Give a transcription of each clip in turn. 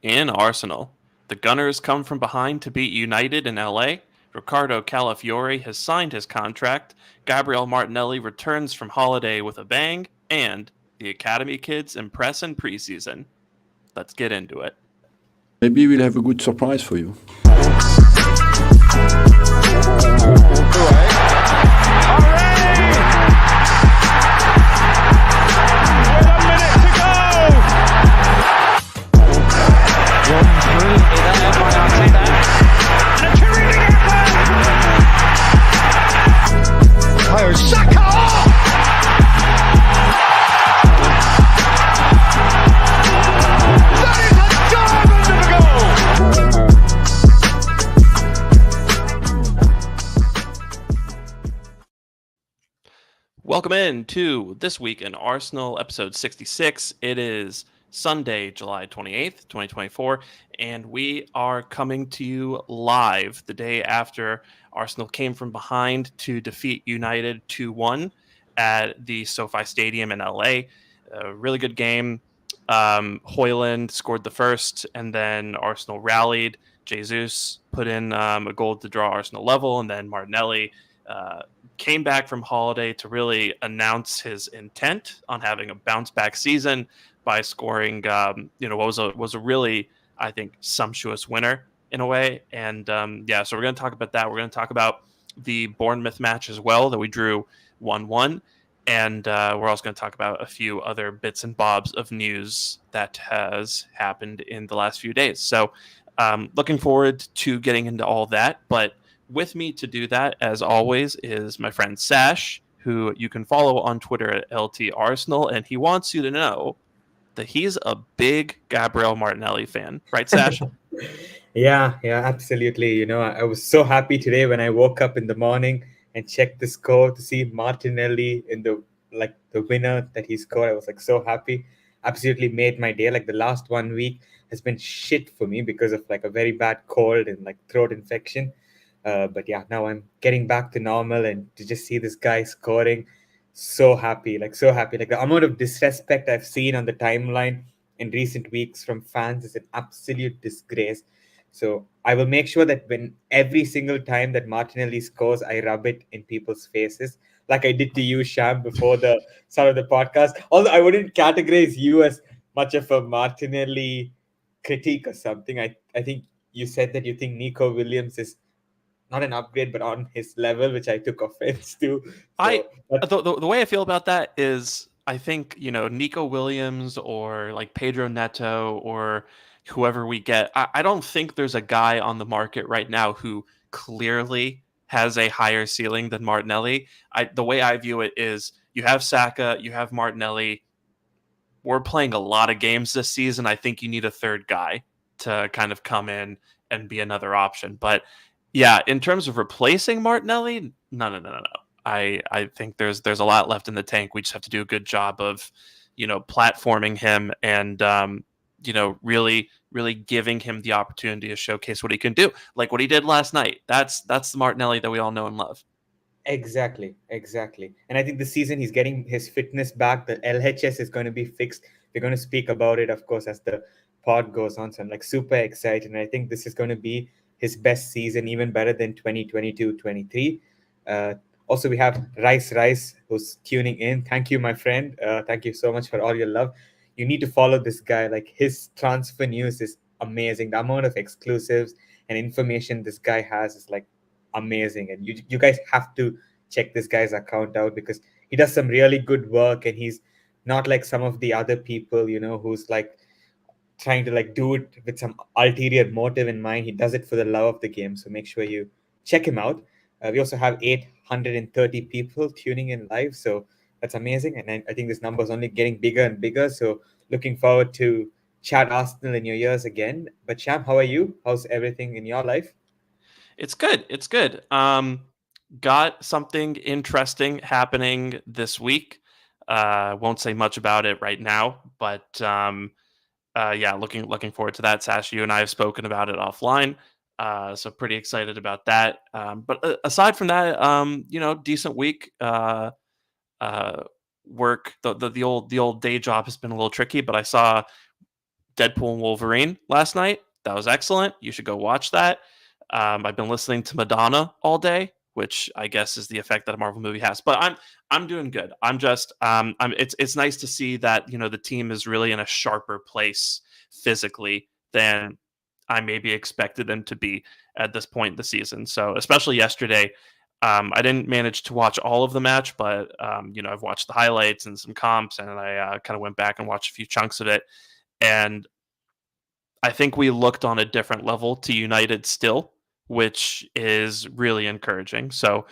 In Arsenal, the Gunners come from behind to beat United in LA. Ricardo Calafiori has signed his contract. Gabriel Martinelli returns from holiday with a bang. And the Academy kids impress in preseason. Let's get into it. Maybe we'll have a good surprise for you. Welcome in to This Week in Arsenal, episode 66. It is Sunday, July 28th, 2024, and we are coming to you live the day after Arsenal came from behind to defeat United 2-1 at the SoFi Stadium in LA. A really good game. Højlund scored the first, and then Arsenal rallied. Jesus put in a goal to draw Arsenal level, and then Martinelli came back from holiday to really announce his intent on having a bounce back season by scoring, what was a really, I think, sumptuous winner in a way. And so we're going to talk about that. We're going to talk about the Bournemouth match as well that we drew 1-1. And we're also going to talk about a few other bits and bobs of news that has happened in the last few days. So looking forward to getting into all that. But with me to do that, as always, is my friend Sash, who you can follow on Twitter at LT Arsenal, and he wants you to know that he's a big Gabriel Martinelli fan. Right, Sash? Yeah, absolutely. I was so happy today when I woke up in the morning and checked the score to see Martinelli in the winner that he scored. I was so happy. Absolutely made my day. The last 1 week has been shit for me because of a very bad cold and throat infection. But yeah, now I'm getting back to normal, and to just see this guy scoring, so happy, so happy. The amount of disrespect I've seen on the timeline in recent weeks from fans is an absolute disgrace. So I will make sure that when every single time that Martinelli scores, I rub it in people's faces, like I did to you, Sham, before the start of the podcast. Although I wouldn't categorize you as much of a Martinelli critique or something. I think you said that you think Nico Williams is not an upgrade, but on his level, which I took offense to. The way I feel about that is, I think, Nico Williams or Pedro Neto or whoever we get, I don't think there's a guy on the market right now who clearly has a higher ceiling than Martinelli. The way I view it is, you have Saka, you have Martinelli. We're playing a lot of games this season. I think you need a third guy to kind of come in and be another option. But yeah, in terms of replacing Martinelli, no. I think there's a lot left in the tank. We just have to do a good job of, platforming him and really giving him the opportunity to showcase what he can do, like what he did last night. That's the Martinelli that we all know and love. Exactly. And I think this season he's getting his fitness back. The LHS is going to be fixed. We're going to speak about it, of course, as the pod goes on. So I'm super excited. And I think this is going to be his best season, even better than 2022-23. Also, we have Rice, who's tuning in. Thank you, my friend. Thank you so much for all your love. You need to follow this guy. His transfer news is amazing. The amount of exclusives and information this guy has is amazing. And you guys have to check this guy's account out, because he does some really good work, and he's not like some of the other people, who's trying to do it with some ulterior motive in mind. He does it for the love of the game. So make sure you check him out. We also have 830 people tuning in live. So that's amazing. And I think this number is only getting bigger and bigger. So looking forward to chat Arsenal in your ears again. But Sham, how are you? How's everything in your life? It's good. Got something interesting happening this week. Won't say much about it right now, but looking forward to that. Sash, you and I have spoken about it offline, so pretty excited about that. But aside from that, decent week. Work, the old day job has been a little tricky, but I saw Deadpool and Wolverine last night. That was excellent. You should go watch that. I've been listening to Madonna all day, which I guess is the effect that a Marvel movie has. But I'm doing good. I'm just it's nice to see that the team is really in a sharper place physically than I maybe expected them to be at this point in the season. So especially yesterday, I didn't manage to watch all of the match, but I've watched the highlights and some comps, and I kind of went back and watched a few chunks of it. And I think we looked on a different level to United still, which is really encouraging. So,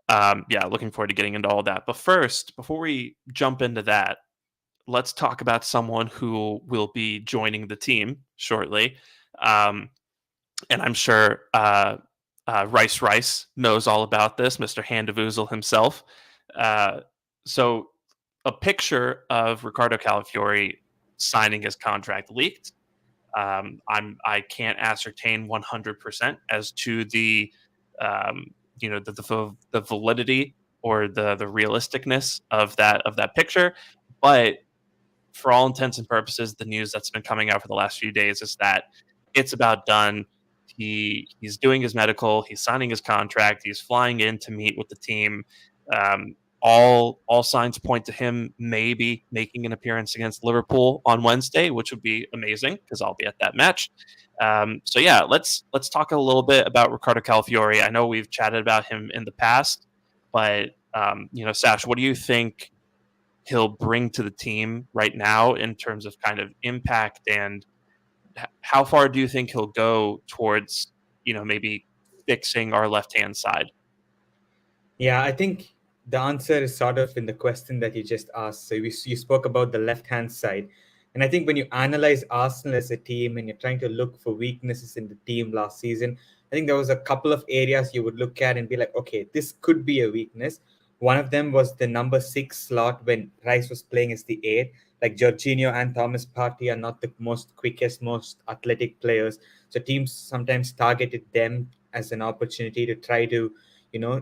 yeah, looking forward to getting into all that. But first, before we jump into that, let's talk about someone who will be joining the team shortly. And I'm sure Rice knows all about this, Mr. Handavuzel himself. Uh, so, a picture of Ricardo Calafiori signing his contract leaked. I can't ascertain 100% as to the the validity or the realisticness of that picture, but for all intents and purposes, the news that's been coming out for the last few days is that it's about done. He's doing his medical. He's signing his contract. He's flying in to meet with the team. All signs point to him maybe making an appearance against Liverpool on Wednesday, which would be amazing because I'll be at that match. So yeah, let's talk a little bit about Ricardo Calafiori. I know we've chatted about him in the past, but Sash, what do you think he'll bring to the team right now in terms of kind of impact, and how far do you think he'll go towards maybe fixing our left hand side? Yeah, I think the answer is sort of in the question that you just asked. So you spoke about the left hand side. And I think when you analyze Arsenal as a team and you're trying to look for weaknesses in the team last season, I think there was a couple of areas you would look at and be like, okay, this could be a weakness. One of them was the number 6 slot when Rice was playing as the 8. Like Jorginho and Thomas Partey are not the most quickest, most athletic players. So teams sometimes targeted them as an opportunity to try to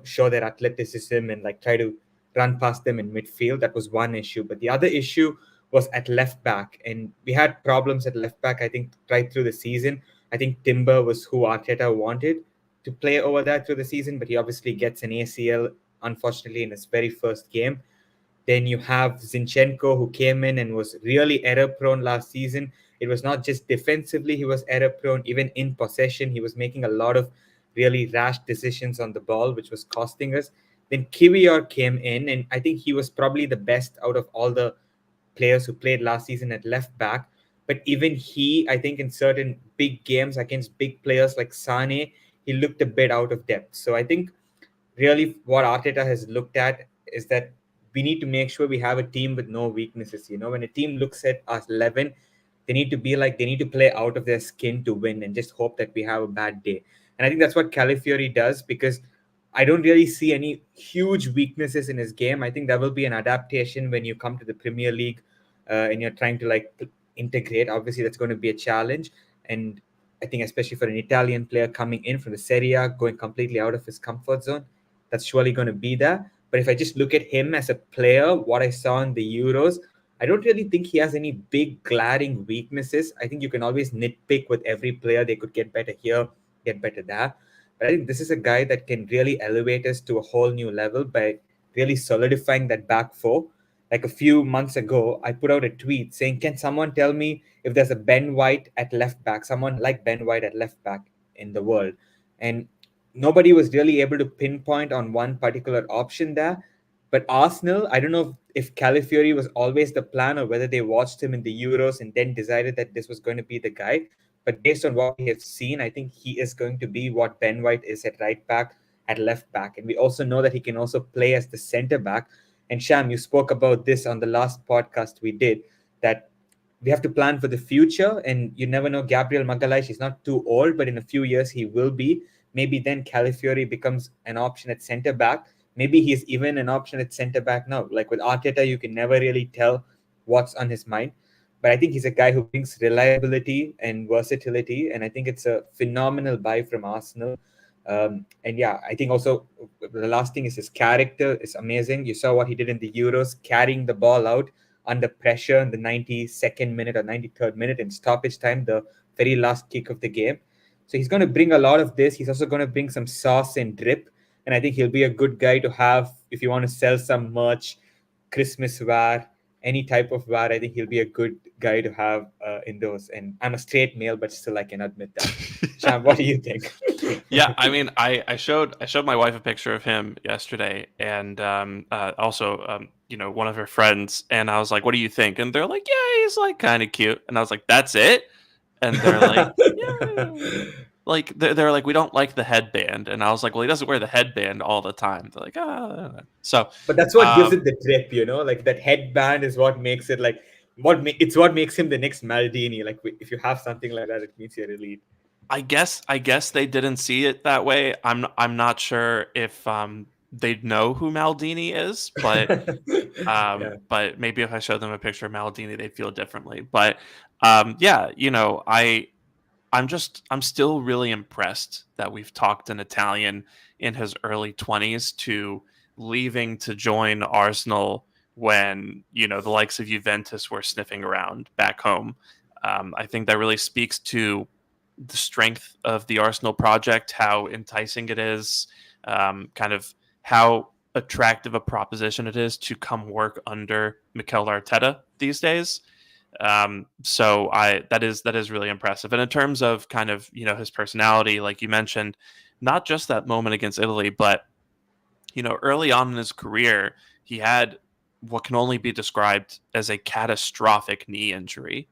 show their athleticism and like try to run past them in midfield. That was one issue. But the other issue was at left back, and we had problems at left back. I think right through the season. I think Timber was who Arteta wanted to play over that through the season, but he obviously gets an ACL unfortunately in his very first game. Then you have Zinchenko, who came in and was really error prone last season. It was not just defensively, he was error prone. Even in possession, he was making a lot of really rash decisions on the ball, which was costing us. Then Kiwior came in, and I think he was probably the best out of all the players who played last season at left back. But even he, I think in certain big games against big players like Sane, he looked a bit out of depth. So I think really what Arteta has looked at is that we need to make sure we have a team with no weaknesses. When a team looks at us 11, they need to be like, they need to play out of their skin to win and just hope that we have a bad day. And I think that's what Calafiori does, because I don't really see any huge weaknesses in his game. I think there will be an adaptation when you come to the Premier League and you're trying to like integrate. Obviously, that's going to be a challenge. And I think especially for an Italian player coming in from the Serie A, going completely out of his comfort zone, that's surely going to be there. But if I just look at him as a player, what I saw in the Euros, I don't really think he has any big glaring weaknesses. I think you can always nitpick with every player. They could get better here, get better there. But I think this is a guy that can really elevate us to a whole new level by really solidifying that back four. Like a few months ago, I put out a tweet saying, can someone tell me if there's a Ben White at left back, someone like Ben White at left back in the world? And nobody was really able to pinpoint on one particular option there. But Arsenal, I don't know if Calafiori was always the plan or whether they watched him in the Euros and then decided that this was going to be the guy. But based on what we have seen, I think he is going to be what Ben White is at right back, at left back. And we also know that he can also play as the center back. And Sham, you spoke about this on the last podcast we did, that we have to plan for the future. And you never know, Gabriel Magalhaes is not too old, but in a few years he will be. Maybe then Calafiori becomes an option at center back. Maybe he's even an option at center back now. Like with Arteta, you can never really tell what's on his mind. But I think he's a guy who brings reliability and versatility. And I think it's a phenomenal buy from Arsenal. And yeah, I think also the last thing is his character is amazing. You saw what he did in the Euros, carrying the ball out under pressure in the 92nd minute or 93rd minute in stoppage time, the very last kick of the game. So he's going to bring a lot of this. He's also going to bring some sauce and drip. And I think he'll be a good guy to have if you want to sell some merch, Christmas wear, any type of wear. I think he'll be a good guy to have in those. And I'm a straight male, but still I can admit that. Sham, what do you think? Yeah, I mean, I showed my wife a picture of him yesterday, and also one of her friends, and I was like, "What do you think?" And they're like, "Yeah, he's like kind of cute," and I was like, "That's it?" And they're like, "Yeah." Like they're like, we don't like the headband, and I was like, well, he doesn't wear the headband all the time. They're like, ah, so. But that's what gives it the drip, like that headband is what makes it like it's what makes him the next Maldini. Like if you have something like that, it means you're elite. I guess they didn't see it that way. I'm not sure if they'd know who Maldini is, but Yeah. but maybe if I showed them a picture of Maldini, they'd feel differently. But yeah, I'm still really impressed that we've talked an Italian in his early 20s to leaving to join Arsenal when, the likes of Juventus were sniffing around back home. I think that really speaks to the strength of the Arsenal project, how enticing it is, kind of how attractive a proposition it is to come work under Mikel Arteta these days. So that is really impressive. And in terms of kind of, his personality, like you mentioned, not just that moment against Italy, but, early on in his career, he had what can only be described as a catastrophic knee injury.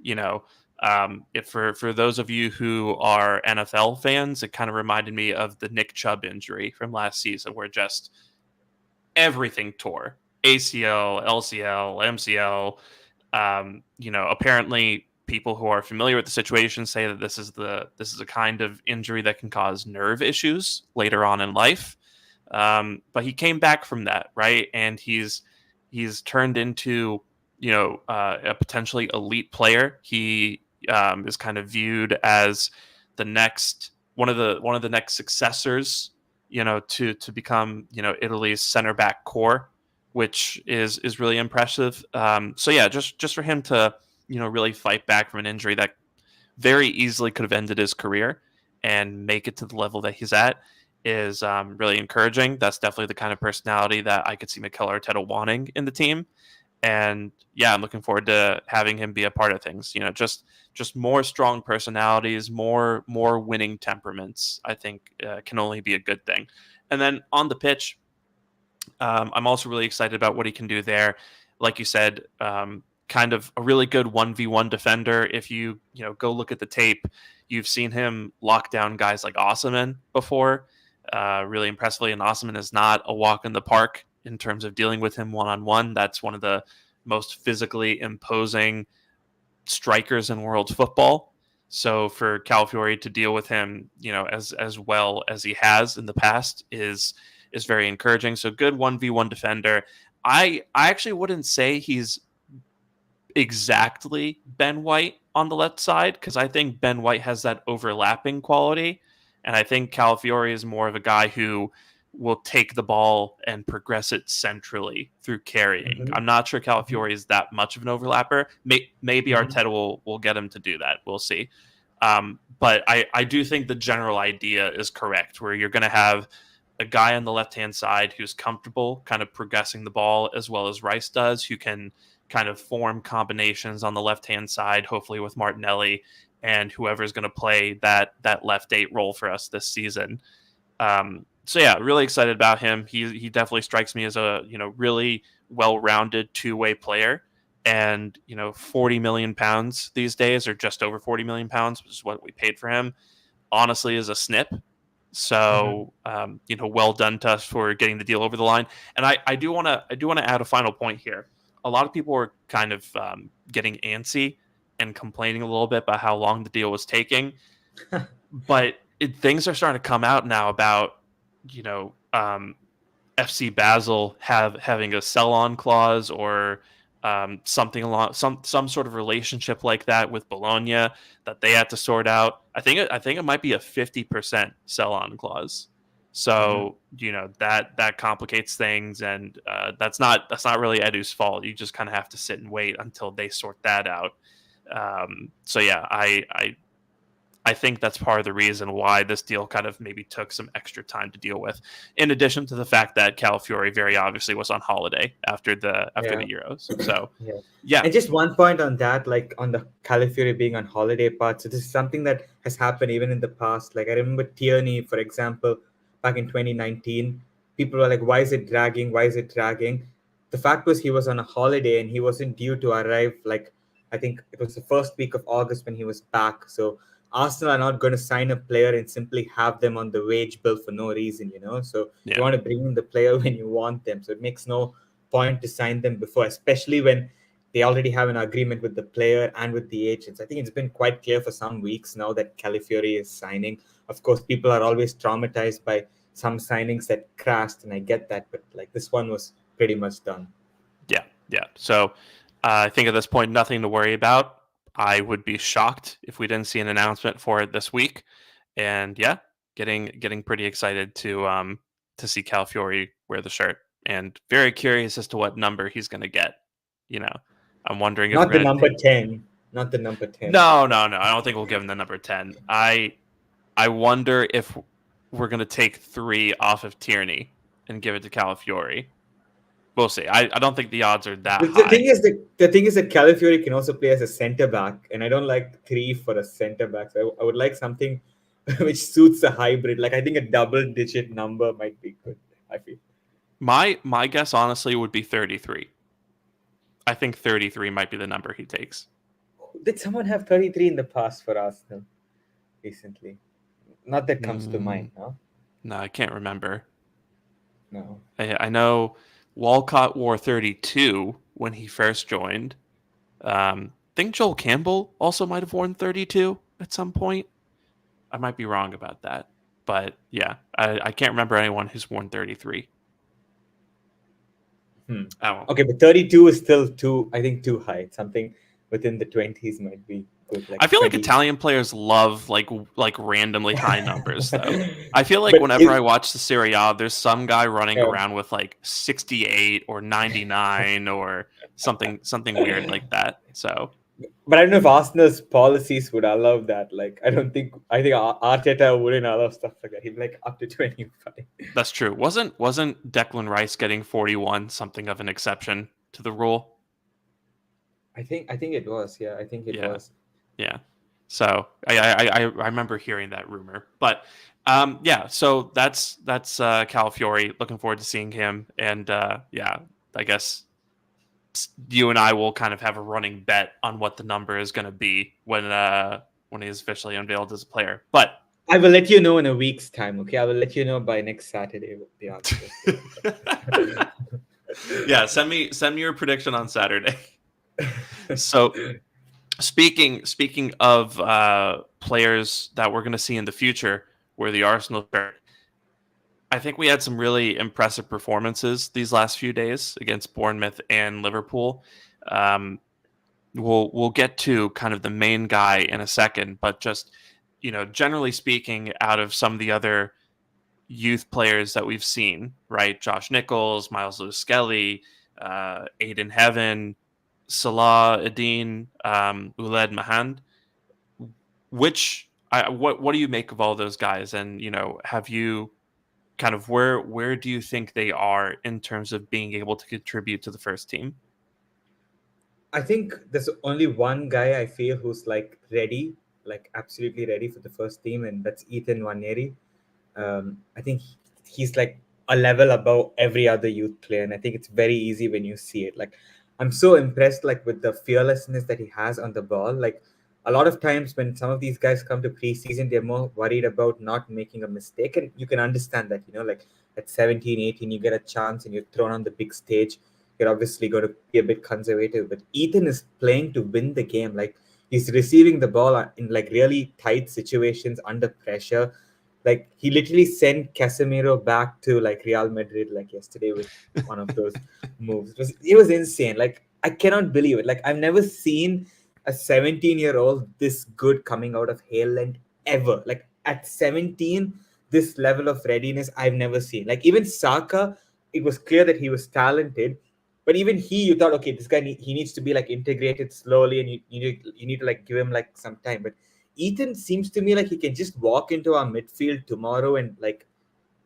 If for those of you who are NFL fans, it kind of reminded me of the Nick Chubb injury from last season, where just everything tore: ACL, LCL, MCL. Apparently people who are familiar with the situation say that this is a kind of injury that can cause nerve issues later on in life. But he came back from that, right? And he's turned into, a potentially elite player. He is kind of viewed as the next one of the next successors, to become, Italy's center back core, which is really impressive. So yeah, just for him to, really fight back from an injury that very easily could have ended his career and make it to the level that he's at is really encouraging. That's definitely the kind of personality that I could see Mikel Arteta wanting in the team. And yeah, I'm looking forward to having him be a part of things. Just more strong personalities, more winning temperaments, I think can only be a good thing. And then on the pitch, I'm also really excited about what he can do there. Like you said, kind of a really good 1v1 defender. If you go look at the tape, you've seen him lock down guys like Osimhen before, really impressively. And Osimhen is not a walk in the park in terms of dealing with him one-on-one. That's one of the most physically imposing strikers in world football. So for Calafiori to deal with him, as well as he has in the past is very encouraging. So good 1v1 defender. I actually wouldn't say he's exactly Ben White on the left side, because I think Ben White has that overlapping quality. And I think Calafiori is more of a guy who will take the ball and progress it centrally through carrying. Mm-hmm. I'm not sure Calafiori is that much of an overlapper. Maybe Arteta will get him to do that. We'll see. But I do think the general idea is correct, where you're going to have a guy on the left-hand side who's comfortable kind of progressing the ball as well as Rice does, who can kind of form combinations on the left-hand side, hopefully with Martinelli and whoever's going to play that left 8 role for us this season. So yeah, really excited about him. He definitely strikes me as a, really well-rounded two-way player. And, 40 million pounds these days, or just over 40 million pounds, which is what we paid for him, honestly is a snip. So, well done to us for getting the deal over the line. And I do want to add a final point here. A lot of people were kind of getting antsy and complaining a little bit about how long the deal was taking. But things are starting to come out now about, FC Basel having a sell-on clause, or something along some sort of relationship like that with Bologna that they had to sort out. I think it might be a 50% sell-on clause. So that complicates things, and that's not really Edu's fault. You just kind of have to sit and wait until they sort that out. So yeah, I think that's part of the reason why this deal kind of maybe took some extra time to deal with. In addition to the fact that Calafiori very obviously was on holiday after the Euros. So yeah, And just one point on that, like on the Calafiori being on holiday part. So this is something that has happened even in the past. Like I remember Tierney, for example, back in 2019, people were like, "Why is it dragging? Why is it dragging?" The fact was he was on a holiday and he wasn't due to arrive. Like I think it was the first week of August when he was back. So Arsenal are not going to sign a player and simply have them on the wage bill for no reason, So you want to bring in the player when you want them. So it makes no point to sign them before, especially when they already have an agreement with the player and with the agents. I think it's been quite clear for some weeks now that Calafiori is signing. Of course, people are always traumatized by some signings that crashed, and I get that, but like this one was pretty much done. Yeah. So I think at this point, nothing to worry about. I would be shocked if we didn't see an announcement for it this week. And yeah, getting pretty excited to see Calafiori wear the shirt, and very curious as to what number he's going to get. I'm wondering if Not we're the going number to 10. Not the number 10. No. I don't think we'll give him the number 10. I wonder if we're going to take 3 off of Tierney and give it to Calafiori. We'll see. I don't think the odds are that The high. thing is that Calafiori can also play as a centre back, and I don't like 3 for a centre back. So I would like something which suits a hybrid. Like I think a double-digit number might be good. I feel. My guess, honestly, would be 33. I think 33 might be the number he takes. Did someone have 33 in the past for Arsenal recently? Not that comes to mind, no? No, I can't remember. No. I know Walcott wore 32 when he first joined. I think Joel Campbell also might have worn 32 at some point. I might be wrong about that. But yeah, I can't remember anyone who's worn 33. Okay, but 32 is still too high. Something within the 20s might be good. Like I feel 20. like Italian players love like randomly high numbers though. I feel like But whenever I watch the Serie A, there's some guy running Yeah. around with like 68 or 99 or something weird like that. So But I don't know if Arsenal's policies would allow that. Like, I think Arteta wouldn't allow stuff like that. He'd be like up to 25. that's true. Wasn't Declan Rice getting 41 something of an exception to the rule? I think it was. Yeah, I think it was. Yeah. So I remember hearing that rumor, but yeah. So that's Calafiori. Looking forward to seeing him, and yeah, I guess you and I will kind of have a running bet on what the number is going to be when he is officially unveiled as a player. But I will let you know in a week's time. Okay, I will let you know by next Saturday what the answer is. Yeah, send me your prediction on Saturday. So speaking of players that we're going to see in the future, where the Arsenal shirt, I think we had some really impressive performances these last few days against Bournemouth and Liverpool. We'll get to kind of the main guy in a second, but just generally speaking, out of some of the other youth players that we've seen, right? Josh Nichols, Miles Lewis-Skelly, Aiden Heaven, Salah Adine, Uled Mahand. What do you make of all those guys? And have you kind of where do you think they are in terms of being able to contribute to the first team? I think there's only one guy I feel who's like ready, like absolutely ready for the first team, and that's Ethan Nwaneri. I think he's like a level above every other youth player, and I think it's very easy when you see it. Like, I'm so impressed like with the fearlessness that he has on the ball. Like, a lot of times when some of these guys come to preseason, they're more worried about not making a mistake, and you can understand that. Like at 17, 18, you get a chance and you're thrown on the big stage. You're obviously going to be a bit conservative, but Ethan is playing to win the game. Like, he's receiving the ball in like really tight situations under pressure. Like, he literally sent Casemiro back to like Real Madrid like yesterday with one of those moves. It was insane. Like, I cannot believe it. Like, I've never seen a 17-year-old this good coming out of Haaland ever. Like, at 17, this level of readiness I've never seen. Like even Saka, it was clear that he was talented, but even you thought, okay, this guy he needs to be like integrated slowly, and you need to like give him like some time. But Ethan seems to me like he can just walk into our midfield tomorrow, and like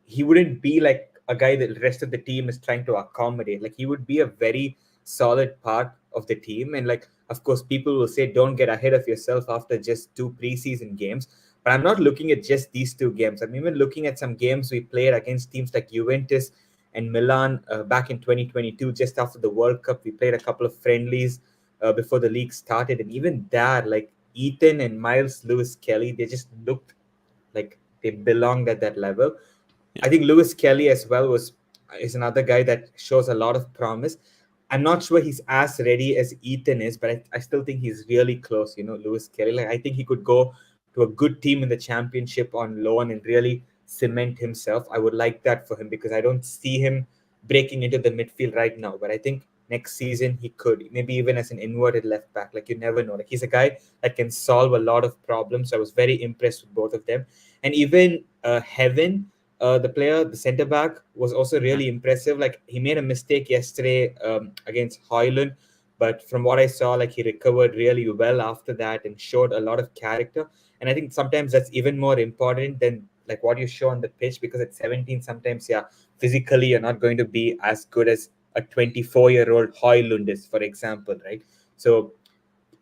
he wouldn't be like a guy that the rest of the team is trying to accommodate. Like he would be a very solid part of the team. And like, of course, people will say don't get ahead of yourself after just 2 preseason games. But I'm not looking at just these 2 games. I'm even looking at some games we played against teams like Juventus and Milan back in 2022, just after the World Cup. We played a couple of friendlies before the league started. And even there, like Ethan and Miles Lewis Kelly, they just looked like they belonged at that level. I think Lewis Kelly as well is another guy that shows a lot of promise. I'm not sure he's as ready as Ethan is, but I still think he's really close. Lewis Kelly. Like I think he could go to a good team in the championship on loan and really cement himself. I would like that for him because I don't see him breaking into the midfield right now. But I think next season he could, maybe even as an inverted left back. Like you never know. Like he's a guy that can solve a lot of problems. So I was very impressed with both of them, and even Heaven the center back, was also really impressive. Like he made a mistake yesterday against Hoyland, but from what I saw, like he recovered really well after that and showed a lot of character. And I think sometimes that's even more important than like what you show on the pitch, because at 17, sometimes physically you're not going to be as good as a 24-year-old Hoylund is, for example, right? So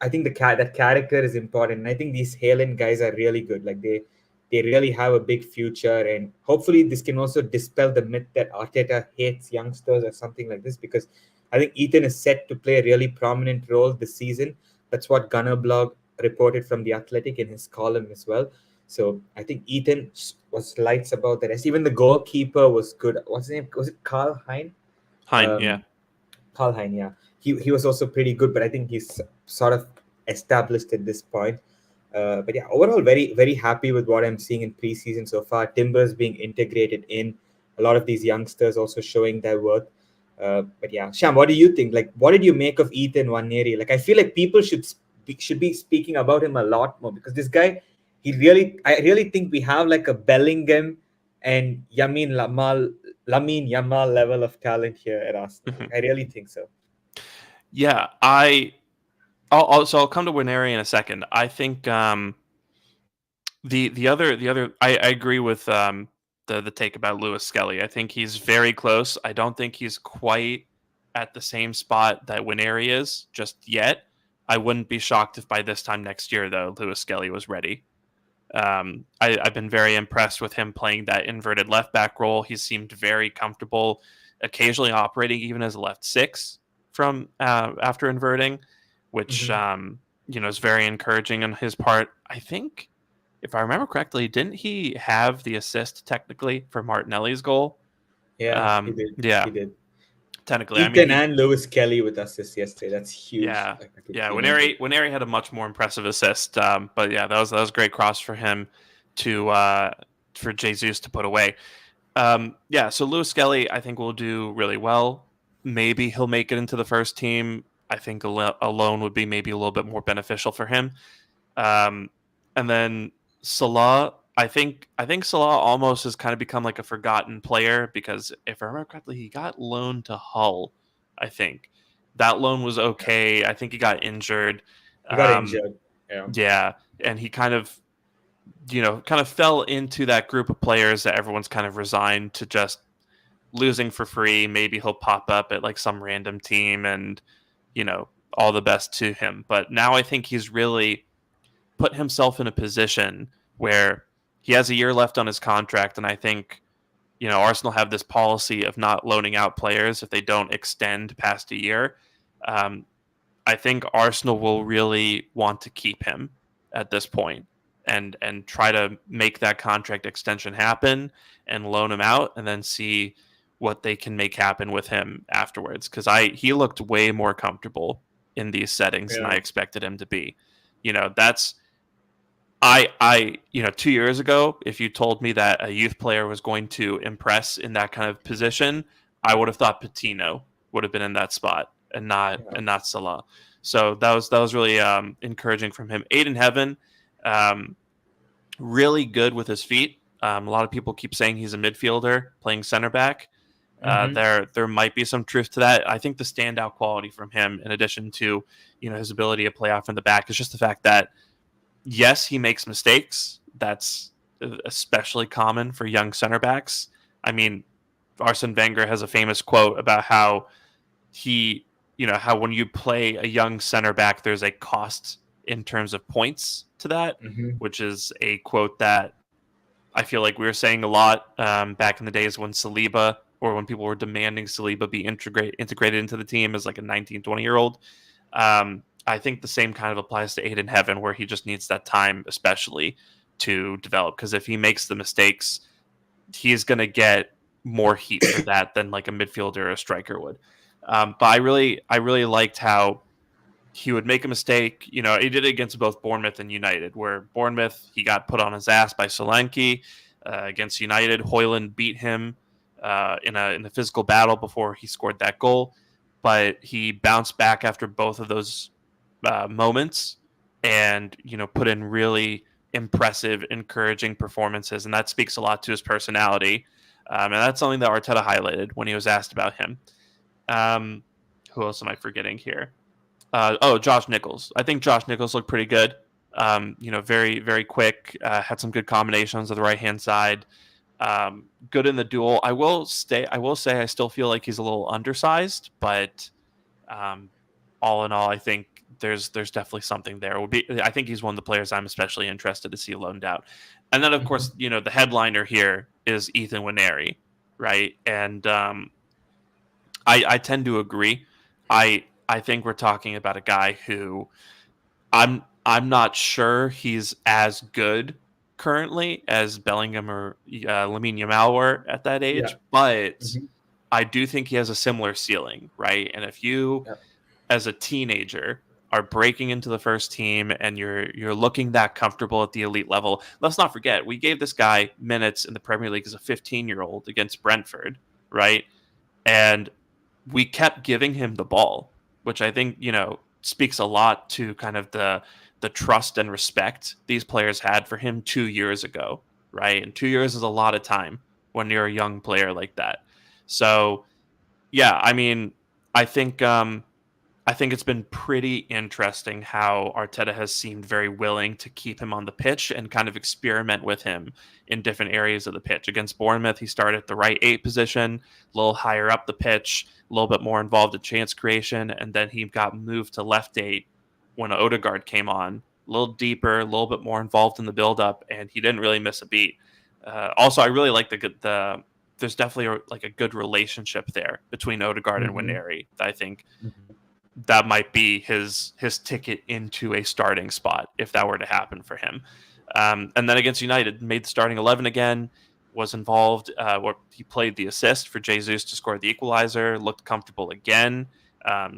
I think that character is important. And I think these Haaland guys are really good. Like they really have a big future, and hopefully this can also dispel the myth that Arteta hates youngsters or something like this. Because I think Ethan is set to play a really prominent role this season. That's what Gunner Blog reported from the Athletic in his column as well. So I think Ethan was lights about the rest. Even the goalkeeper was good. What's his name? Was it Carl Hein? Yeah. Carl Hein, yeah. He was also pretty good, but I think he's sort of established at this point. But yeah, overall, very, very happy with what I'm seeing in preseason so far. Timbers being integrated in, a lot of these youngsters also showing their worth. But yeah, Sham, what do you think? Like, what did you make of Ethan Nwaneri? Like, I feel like people should be speaking about him a lot more, because this guy, I really think we have like a Bellingham and Lamine Yamal level of talent here at Arsenal. I really think so. Yeah, I'll come to Nwaneri in a second. I think the other I agree with the take about Lewis Skelly. I think he's very close. I don't think he's quite at the same spot that Nwaneri is just yet. I wouldn't be shocked if by this time next year, though, Lewis Skelly was ready. I've been very impressed with him playing that inverted left back role. He seemed very comfortable, occasionally operating even as a left six from after inverting, which is very encouraging on his part. I think, if I remember correctly, didn't he have the assist technically for Martinelli's goal? Yeah, he did. Yeah, He did. technically. Ethan and Lewis Kelly with assists yesterday. That's huge. Yeah, Nwaneri had a much more impressive assist. But yeah, that was a great cross for him for Jesus to put away. So Lewis Skelly, I think, will do really well. Maybe he'll make it into the first team. I think a loan would be maybe a little bit more beneficial for him. And then Salah, I think Salah almost has kind of become like a forgotten player, because if I remember correctly, he got loaned to Hull. I think that loan was okay. I think he got injured. He got injured. Yeah, and he kind of fell into that group of players that everyone's kind of resigned to just losing for free. Maybe he'll pop up at like some random team, and all the best to him. But now I think he's really put himself in a position where he has a year left on his contract, and I think Arsenal have this policy of not loaning out players if they don't extend past a year. I think Arsenal will really want to keep him at this point and try to make that contract extension happen and loan him out, and then see what they can make happen with him afterwards. Because he looked way more comfortable in these settings than I expected him to be. That's 2 years ago, if you told me that a youth player was going to impress in that kind of position, I would have thought Patino would have been in that spot and not Salah. So that was really encouraging from him. Aiden Heaven, really good with his feet. A lot of people keep saying he's a midfielder playing center back. Mhm. There might be some truth to that. I think the standout quality from him, in addition to his ability to play off from the back, is just the fact that yes, he makes mistakes. That's especially common for young center backs. I mean, Arsene Wenger has a famous quote about how how when you play a young center back, there's a cost in terms of points to that, Mhm. which is a quote that I feel like we were saying a lot back in the days when Saliba or when people were demanding Saliba be integrated into the team as like a 19, 20-year-old. I think the same kind of applies to Aiden Heaven, where he just needs that time, especially to develop. Because if he makes the mistakes, he's going to get more heat for that than like a midfielder or a striker would. But I really liked how he would make a mistake. He did it against both Bournemouth and United, where Bournemouth, he got put on his ass by Solanke. Against United, Hoyland beat him in a physical battle before he scored that goal. But he bounced back after both of those moments and, put in really impressive, encouraging performances. And that speaks a lot to his personality. And that's something that Arteta highlighted when he was asked about him. Who else am I forgetting here? Josh Nichols. I think Josh Nichols looked pretty good. Very, very quick. Had some good combinations on the right hand side. Good in the duel. I will say I still feel like he's a little undersized, but all in all, I think there's definitely something there. I think he's one of the players I'm especially interested to see loaned out. And then of course, the headliner here is Ethan Nwaneri, right? And I tend to agree. I think we're talking about a guy who I'm not sure he's as good currently as Bellingham or Lamine Yamal were at that age, Yeah. but Mhm. I do think he has a similar ceiling, right? And if you, Yeah. as a teenager, are breaking into the first team and you're looking that comfortable at the elite level, let's not forget we gave this guy minutes in the Premier League as a 15-year-old against Brentford, right? And we kept giving him the ball, which I think, speaks a lot to kind of the trust and respect these players had for him 2 years ago, right? And 2 years is a lot of time when you're a young player like that. So, yeah, I mean, I think I think it's been pretty interesting how Arteta has seemed very willing to keep him on the pitch and kind of experiment with him in different areas of the pitch. Against Bournemouth, he started at the right 8 position, a little higher up the pitch, a little bit more involved in chance creation, and then he got moved to left 8 when Odegaard came on, a little deeper, a little bit more involved in the build-up, and he didn't really miss a beat. Also, I really like there's definitely a good relationship there between Odegaard and Mhm. Nwaneri that I think Mhm. that might be his ticket into a starting spot if that were to happen for him. And then against United, made the starting 11 again, was involved. He played the assist for Jesus to score the equalizer, looked comfortable again,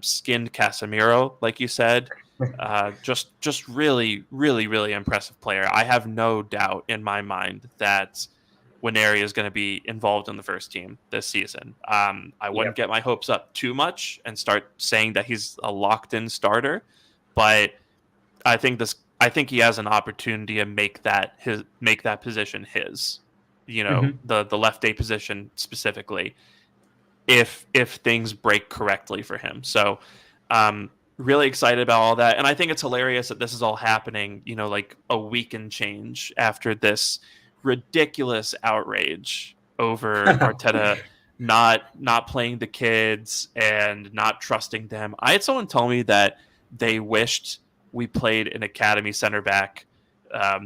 skinned Casemiro, like you said. Just really, really, really impressive player. I have no doubt in my mind that Nwaneri is going to be involved in the first team this season. I wouldn't Yep. get my hopes up too much and start saying that he's a locked-in starter, but I think he has an opportunity to make that position his. Mhm. The left day position specifically, if things break correctly for him. So, really excited about all that, and I think it's hilarious that this is all happening. Like a week and change after this ridiculous outrage over Arteta not playing the kids and not trusting them. I had someone tell me that they wished we played an academy center back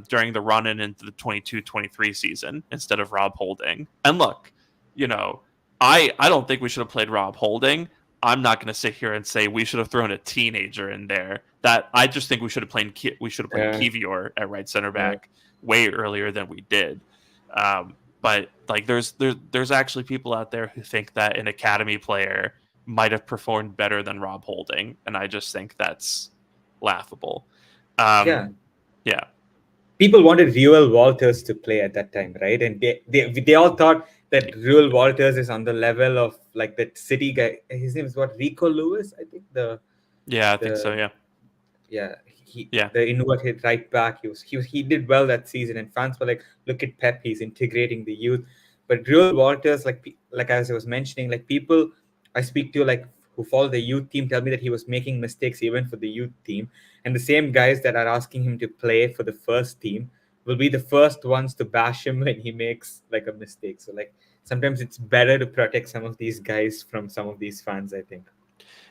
during the run in into the 22-23 season instead of Rob Holding. And look, you know, I don't think we should have played Rob Holding. I'm not going to sit here and say we should have thrown a teenager in there. That I just think we should have played Yeah. Kivior at right center Yeah. back way earlier than we did. But like there's actually people out there who think that an academy player might have performed better than Rob Holding, and I just think that's laughable. Um, Yeah. yeah, People wanted Ruel Walters to play at that time, right? And they all thought that Ruel Walters is on the level of like that City guy. His name is what? Rico Lewis, I think. yeah, I think so. The Yeah, Yeah, Yeah. the inverted right back. He did well that season, and fans were like, "Look at Pep, he's integrating the youth." But real Walters, like as I was mentioning, like people I speak to, like who follow the youth team, tell me that he was making mistakes even for the youth team, and the same guys that are asking him to play for the first team will be the first ones to bash him when he makes like a mistake. So like sometimes it's better to protect some of these guys from some of these fans, I think.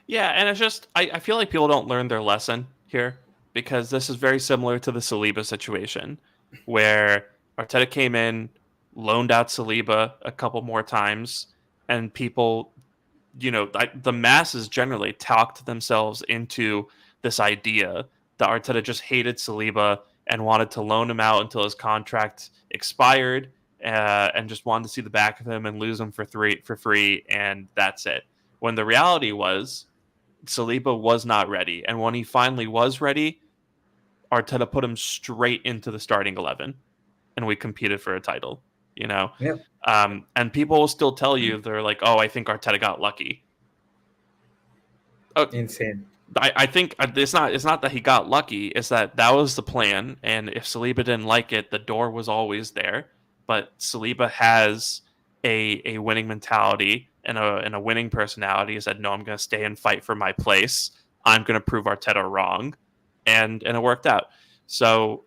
Yeah, and it's just I feel like people don't learn their lesson here because this is very similar to the Saliba situation where Arteta came in, loaned out Saliba a couple more times, and people, the masses generally talked themselves into this idea that Arteta just hated Saliba and wanted to loan him out until his contract expired, and just wanted to see the back of him and lose him for free, and that's it. When the reality was Saliba was not ready, and when he finally was ready, Arteta put him straight into the starting 11, and we competed for a title. You know, Yeah, and people will still tell you they're like, "Oh, I think Arteta got lucky." Oh, insane. I think it's not that he got lucky. It's that was the plan, and if Saliba didn't like it, the door was always there. But Saliba has a winning mentality and a winning personality. He said, "No, I'm going to stay and fight for my place. I'm going to prove Arteta wrong," and it worked out. So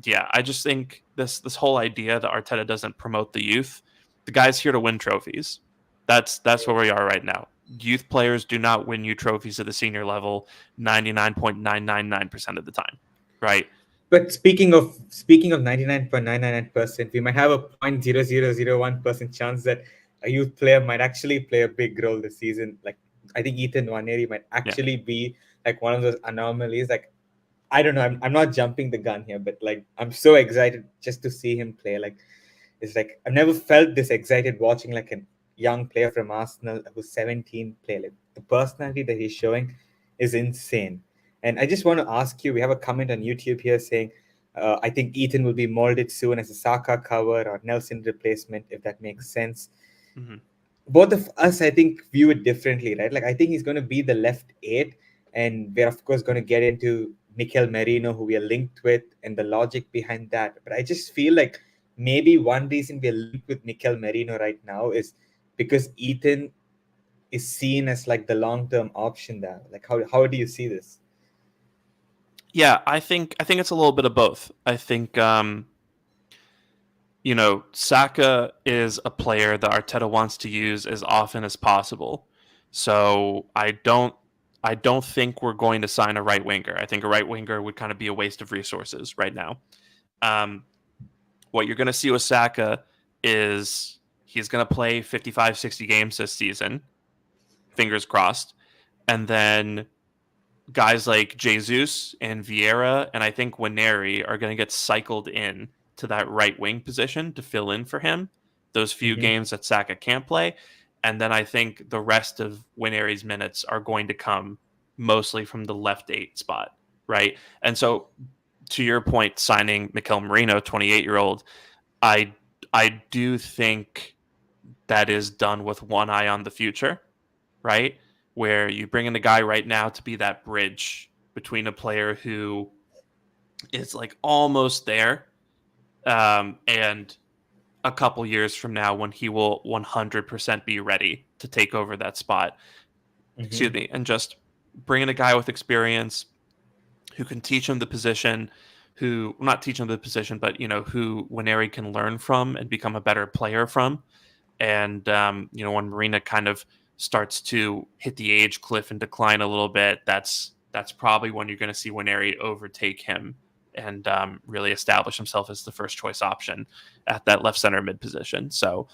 yeah, I just think this whole idea that Arteta doesn't promote the youth, the guy's here to win trophies. That's where we are right now. Youth players do not win you trophies at the senior level 99.999% of the time, right? But speaking of 99.999%, we might have a 0.0001% chance that a youth player might actually play a big role this season. Like I think Ethan Nwaneri might Yeah. actually be like one of those anomalies. Like I don't know, I'm not jumping the gun here, but like I'm so excited just to see him play. Like it's like I've never felt this excited watching like a young player from Arsenal who's 17 play. Like the personality that he's showing is insane. And I just want to ask you, we have a comment on YouTube here saying, I think Ethan will be molded soon as a Saka cover or Nelson replacement, if that makes sense. Mhm. Both of us, I think, view it differently, right? Like, I think he's going to be the left eight, and we're, of course, going to get into Mikel Merino, who we are linked with, and the logic behind that. But I just feel like maybe one reason we're linked with Mikel Merino right now is because Ethan is seen as like the long term option there. Like, how do you see this? Yeah, I think it's a little bit of both. I think Saka is a player that Arteta wants to use as often as possible. So I don't think we're going to sign a right winger. I think a right winger would kind of be a waste of resources right now. Um, what you're going to see with Saka is he's going to play 55, 60 games this season, fingers crossed. And then guys like Jesus and Vieira and I think Nwaneri are going to get cycled in to that right wing position to fill in for him those few Hmm. games that Saka can't play. And then I think the rest of Nwaneri's minutes are going to come mostly from the left eight spot, right? And so to your point, signing Mikel Merino, 28-year-old, I I do think that is done with one eye on the future, right? Where you bring in a guy right now to be that bridge between a player who is like almost there, and a couple years from now when he will 100% be ready to take over that spot. Hmm. Excuse me, and just bring in a guy with experience who can teach him the position, who not teach him the position, but who Nwaneri can learn from and become a better player from. And when Marina kind of starts to hit the age cliff and decline a little bit, that's probably when you're going to see Nwaneri overtake him and really establish himself as the first choice option at that left center mid position. So,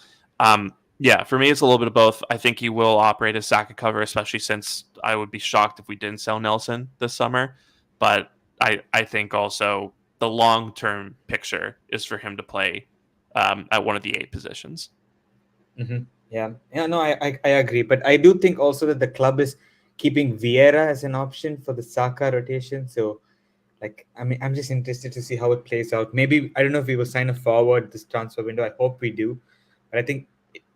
yeah, for me, it's a little bit of both. I think he will operate as Saka cover, especially since I would be shocked if we didn't sell Nelson this summer. But I think also the long term picture is for him to play at one of the eight positions. Hmm. Yeah, no, I agree. But I do think also that the club is keeping Vieira as an option for the Saka rotation. So, like, I mean, I'm just interested to see how it plays out. Maybe I don't know if we will sign a forward this transfer window. I hope we do. But I think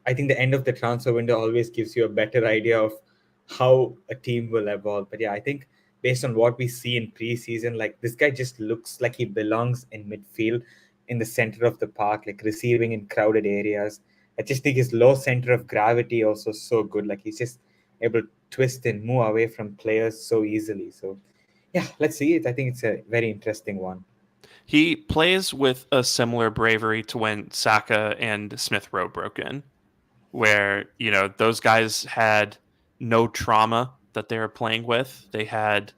the end of the transfer window always gives you a better idea of how a team will evolve. But yeah, I think based on what we see in preseason, like this guy just looks like he belongs in midfield in the center of the park, like receiving in crowded areas. I just think his low center of gravity also so good. Like he's just able to twist and move away from players so easily. So yeah, let's see it. I think it's a very interesting one. He plays with a similar bravery to when Saka and Smith Rowe broke in, where, those guys had no trauma that they were playing with. They had,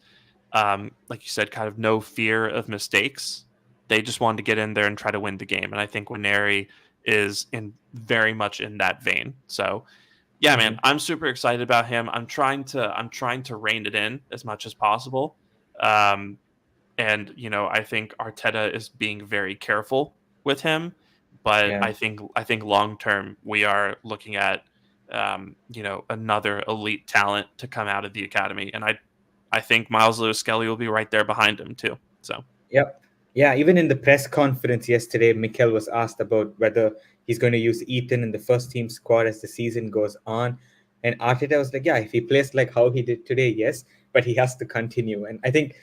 like you said, kind of no fear of mistakes. They just wanted to get in there and try to win the game. And I think Nwaneri is in very much in that vein. So yeah, man, Mhm. I'm super excited about him. I'm trying to rein it in as much as possible. Um, and I think Arteta is being very careful with him, but Yeah. I think long term we are looking at another elite talent to come out of the academy, and I think Miles Lewis Skelly will be right there behind him too. So Yep. Yeah, even in the press conference yesterday, Mikel was asked about whether he's going to use Ethan in the first team squad as the season goes on. And Arteta was like, yeah, if he plays like how he did today, yes, but he has to continue. And I think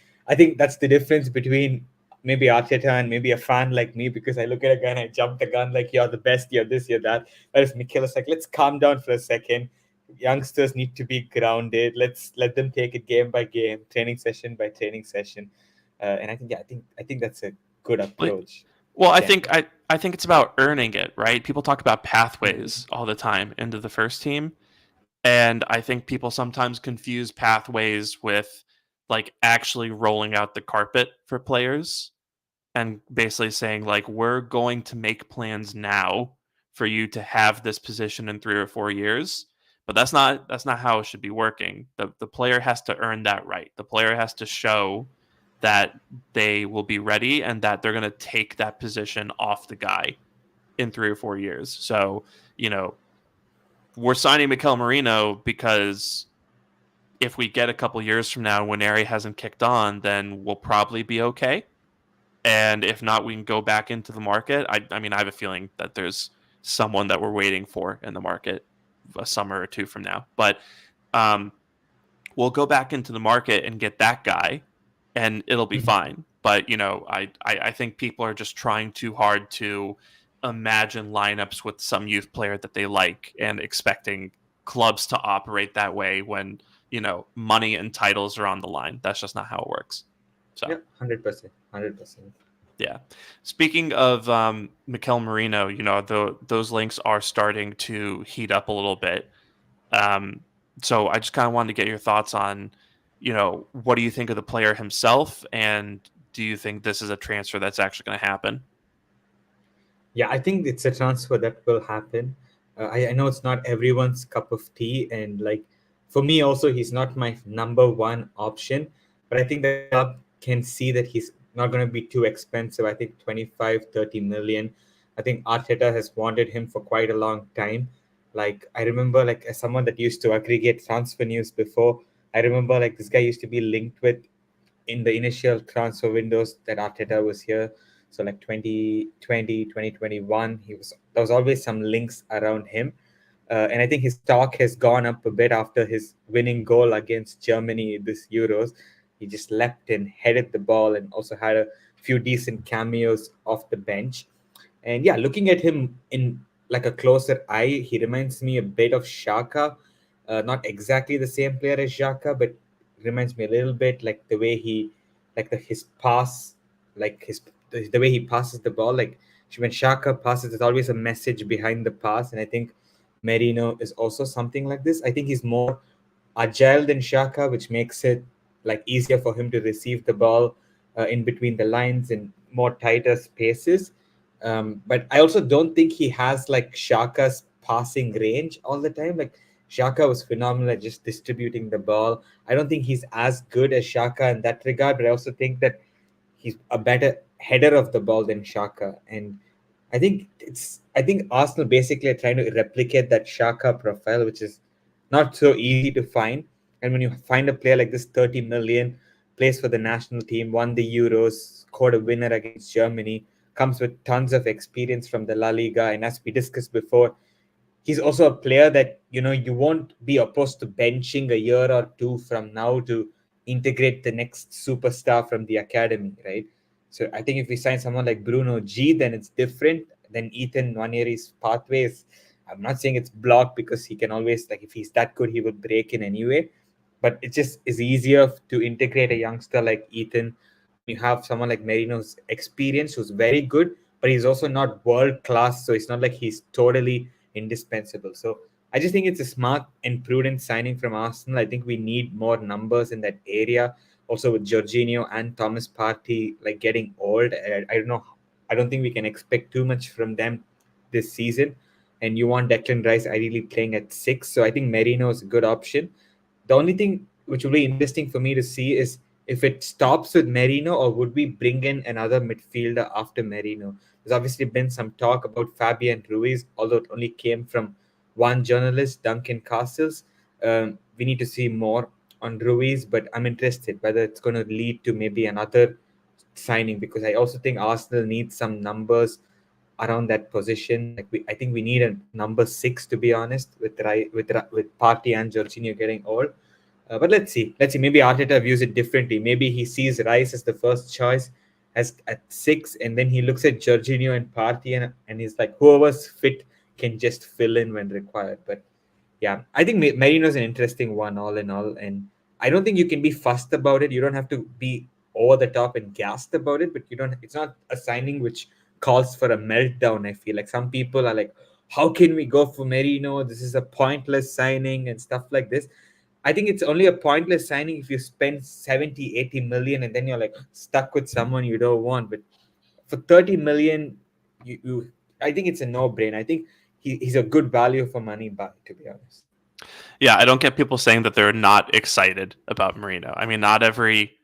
that's the difference between maybe Arteta and maybe a fan like me, because I look at a guy and I jump the gun like you're the best, you're this, you're that. Whereas Mikel is like, let's calm down for a second. Youngsters need to be grounded. Let's let them take it game by game, training session by training session. And I think yeah, I think that's a good like, approach well, for I them. think I think it's about earning it, right? People talk about Mhm. pathways all the time into the first team, and I think people sometimes confuse pathways with like actually rolling out the carpet for players and basically saying like we're going to make plans now for you to have this position in 3 or 4 years, but that's not how it should be working. The player has to earn that right. The player has to show that they will be ready and that they're going to take that position off the guy in 3 or 4 years. So, you know, we're signing Mikel Merino because if we get a couple years from now when Nwaneri hasn't kicked on, then we'll probably be okay. And if not, we can go back into the market. I mean, I have a feeling that there's someone that we're waiting for in the market a summer or two from now. But um, we'll go back into the market and get that guy, and it'll be Mhm. fine. But I think people are just trying too hard to imagine lineups with some youth player that they like and expecting clubs to operate that way when money and titles are on the line. That's just not how it works. So. Yeah, 100%, 100%. Yeah. Speaking of Mikel Merino, those links are starting to heat up a little bit. Um, so I just kind of wanted to get your thoughts on, what do you think of the player himself, and do you think this is a transfer that's actually going to happen? Yeah, I think it's a transfer that will happen. I know it's not everyone's cup of tea, and like for me also, he's not my number one option. But I think the club can see that he's not going to be too expensive. I think 25, 30 million. I think Arteta has wanted him for quite a long time. Like I remember, like as someone that used to aggregate transfer news before, I remember like this guy used to be linked with in the initial transfer windows that Arteta was here. So like 2020, 2021, there was always some links around him. And I think his stock has gone up a bit after his winning goal against Germany this Euros. He just leapt and headed the ball and also had a few decent cameos off the bench. And yeah, looking at him in like a closer eye, he reminds me a bit of Shaka. Not exactly the same player as Xhaka, but reminds me a little bit like the way he, like his pass, like the way he passes the ball. Like when Shaka passes, there's always a message behind the pass, and I think Merino is also something like this. I think he's more agile than Shaka, which makes it like easier for him to receive the ball in between the lines in more tighter spaces. But I also don't think he has like Shaka's passing range all the time. Like Shaka was phenomenal at just distributing the ball. I don't think he's as good as Shaka in that regard, but I also think that he's a better header of the ball than Shaka. And I think Arsenal basically are trying to replicate that Shaka profile, which is not so easy to find. And when you find a player like this, 30 million, plays for the national team, won the Euros, scored a winner against Germany, comes with tons of experience from the La Liga, and as we discussed before, he's also a player that you won't be opposed to benching a year or two from now to integrate the next superstar from the academy, right? So I think if we sign someone like Bruno G, then it's different. Then Ethan Nwaneri's pathways, I'm not saying it's blocked because he can always, like, if he's that good, he will break in anyway. But it just is easier to integrate a youngster like Ethan when you have someone like Merino's experience, who's very good, but he's also not world class. So it's not like he's totally indispensable. So I just think it's a smart and prudent signing from Arsenal. I think we need more numbers in that area. Also with Jorginho and Thomas Partey like getting old, I don't know. I don't think we can expect too much from them this season. And you want Declan Rice ideally playing at 6, so I think Merino is a good option. The only thing which will be interesting for me to see is if it stops with Merino, or would we bring in another midfielder after Merino? There's obviously been some talk about Fabian Ruiz, although it only came from one journalist, Duncan Castles. We need to see more on Ruiz, but I'm interested whether it's going to lead to maybe another signing, because I also think Arsenal needs some numbers around that position. I think we need a number 6, to be honest, with Partey and Jorginho getting old. But let's see. Let's see. Maybe Arteta views it differently. Maybe he sees Rice as the first choice as at 6, and then he looks at Jorginho and Partey, and he's like, whoever's fit can just fill in when required. But yeah, I think Merino's an interesting one, all in all. And I don't think you can be fussed about it. You don't have to be over the top and gassed about it, but you don't. It's not a signing which calls for a meltdown. I feel like some people are like, how can we go for Merino? This is a pointless signing and stuff like this. I think it's only a pointless signing if you spend 70, 80 million and then you're like stuck with someone you don't want. But for 30 million, I think it's a no-brainer. I think he's a good value for money buy, to be honest. Yeah, I don't get people saying that they're not excited about Merino. I mean, not every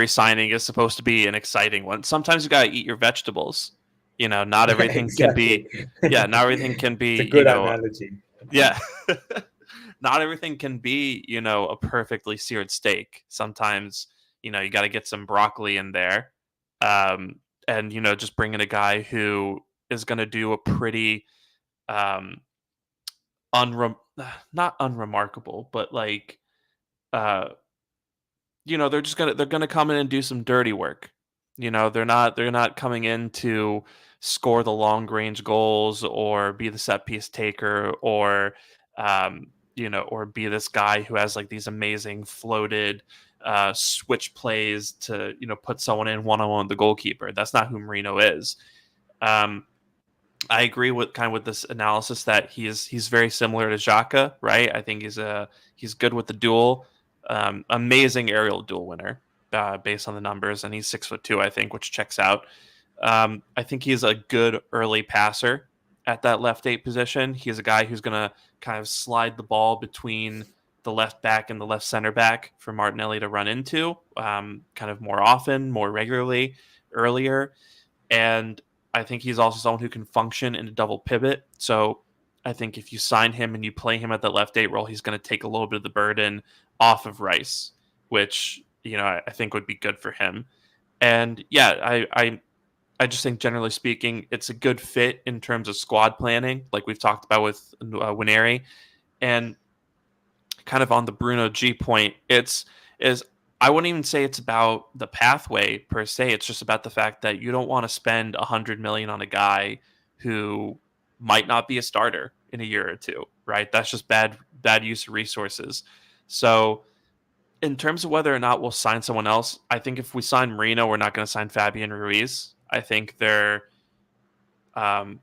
signing is supposed to be an exciting one. Sometimes you gotta eat your vegetables. Not everything can be. Exactly. Yeah, not everything can It's a be. good analogy. Yeah. Not everything can be, a perfectly seared steak. Sometimes, you got to get some broccoli in there. And, just bring in a guy who is going to do a pretty, um, unre- not unremarkable, but like, uh, they're gonna come in and do some dirty work. They're not coming in to score the long range goals or be the set piece taker or or be this guy who has like these amazing floated switch plays to put someone in one on one with the goalkeeper. That's not who Marino is. Um, I agree with this analysis that he's very similar to Xhaka, right? I think he's good with the duel, amazing aerial duel winner based on the numbers, and he's 6'2", I think, which checks out. I think he's a good early passer at that left 8 position. He's a guy who's gonna kind of slide the ball between the left back and the left center back for Martinelli to run into, kind of more often, more regularly, earlier. And I think he's also someone who can function in a double pivot. So I think if you sign him and you play him at the left 8 role, he's going to take a little bit of the burden off of Rice, which I think would be good for him. And yeah, I just think generally speaking, it's a good fit in terms of squad planning, like we've talked about with Nwaneri. And kind of on the Bruno G point, is I wouldn't even say it's about the pathway per se. It's just about the fact that you don't want to spend 100 million on a guy who might not be a starter in a year or two, right? That's just bad use of resources. So in terms of whether or not we'll sign someone else, I think if we sign Marino, we're not going to sign Fabian Ruiz. I think um,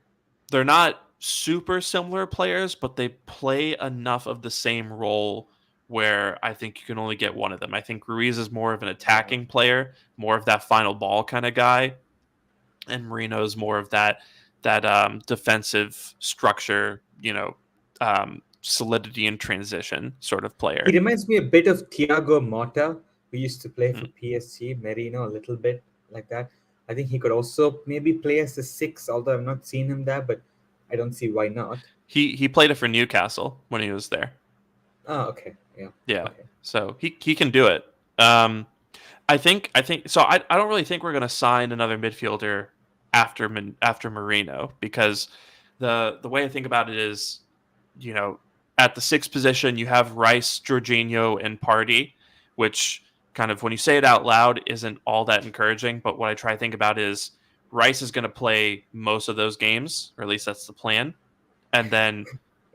they're not super similar players, but they play enough of the same role where I think you can only get one of them. I think Ruiz is more of an attacking player, more of that final ball kind of guy, and Marino is more of that defensive structure, solidity and transition sort of He player. reminds me a bit of Thiago Motta, who used to play for Mm. PSG, Merino, a little bit like that. I think he could also maybe play as a 6, although I've not seen him there, but I don't see why not. He played it for Newcastle when he was there. Oh, okay. Yeah. Yeah, Okay. so he can do it. I think so. I don't really think we're going to sign another midfielder after Marino, because the way I think about it is, at the 6th position you have Rice, Jorginho, and Partey, which kind of when you say it out loud isn't all that encouraging. But what I try to think about is Rice is going to play most of those games, or at least that's the plan. And then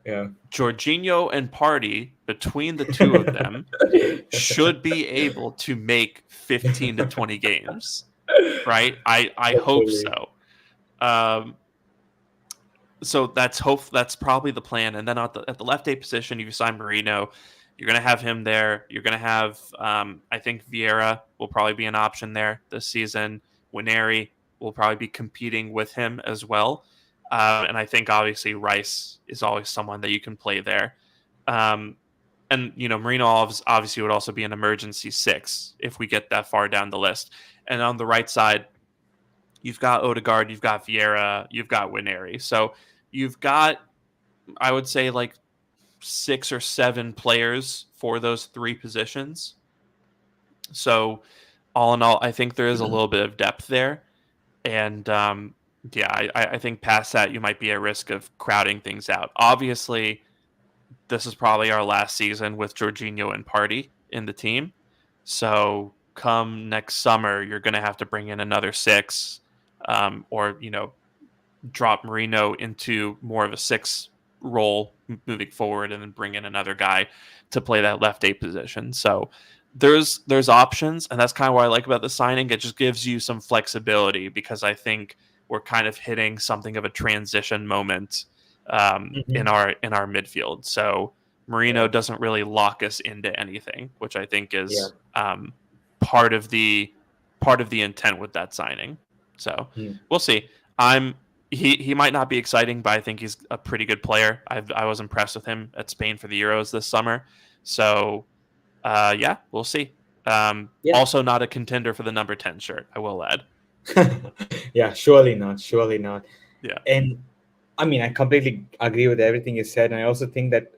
Yeah. Jorginho and Party, between the two of them, should be able to make 15 to 20 games, right? I hope Hopefully. so. So that's probably the plan. And then at the left A position, you sign Merino. You're going to have him there. You're going to have, I think Vieira will probably be an option there this season. Nwaneri will probably be competing with him as well. And I think obviously Rice is always someone that you can play there. And, Merino obviously would also be an emergency 6 if we get that far down the list. And on the right side, you've got Odegaard, you've got Vieira, you've got Nwaneri. So you've got, I would say, like 6 or 7 players for those 3 positions. So all in all, I think there is a little bit of depth there. And I think past that, you might be at risk of crowding things out. Obviously, this is probably our last season with Jorginho and Party in the team. So come next summer, you're going to have to bring in another 6 or, drop Merino into more of a 6 role moving forward and then bring in another guy to play that left 8 position. So there's options, and that's kind of what I like about the signing. It just gives you some flexibility because I think we're kind of hitting something of a transition moment in our midfield. So Merino doesn't really lock us into anything, which I think is part of the intent with that signing. So we'll see. He might not be exciting, but I think he's a pretty good player. I was impressed with him at Spain for the Euros this summer. So we'll see. Also not a contender for the number 10 shirt, I will add. Yeah, surely not. Yeah. And I mean, I completely agree with everything you said. And I also think that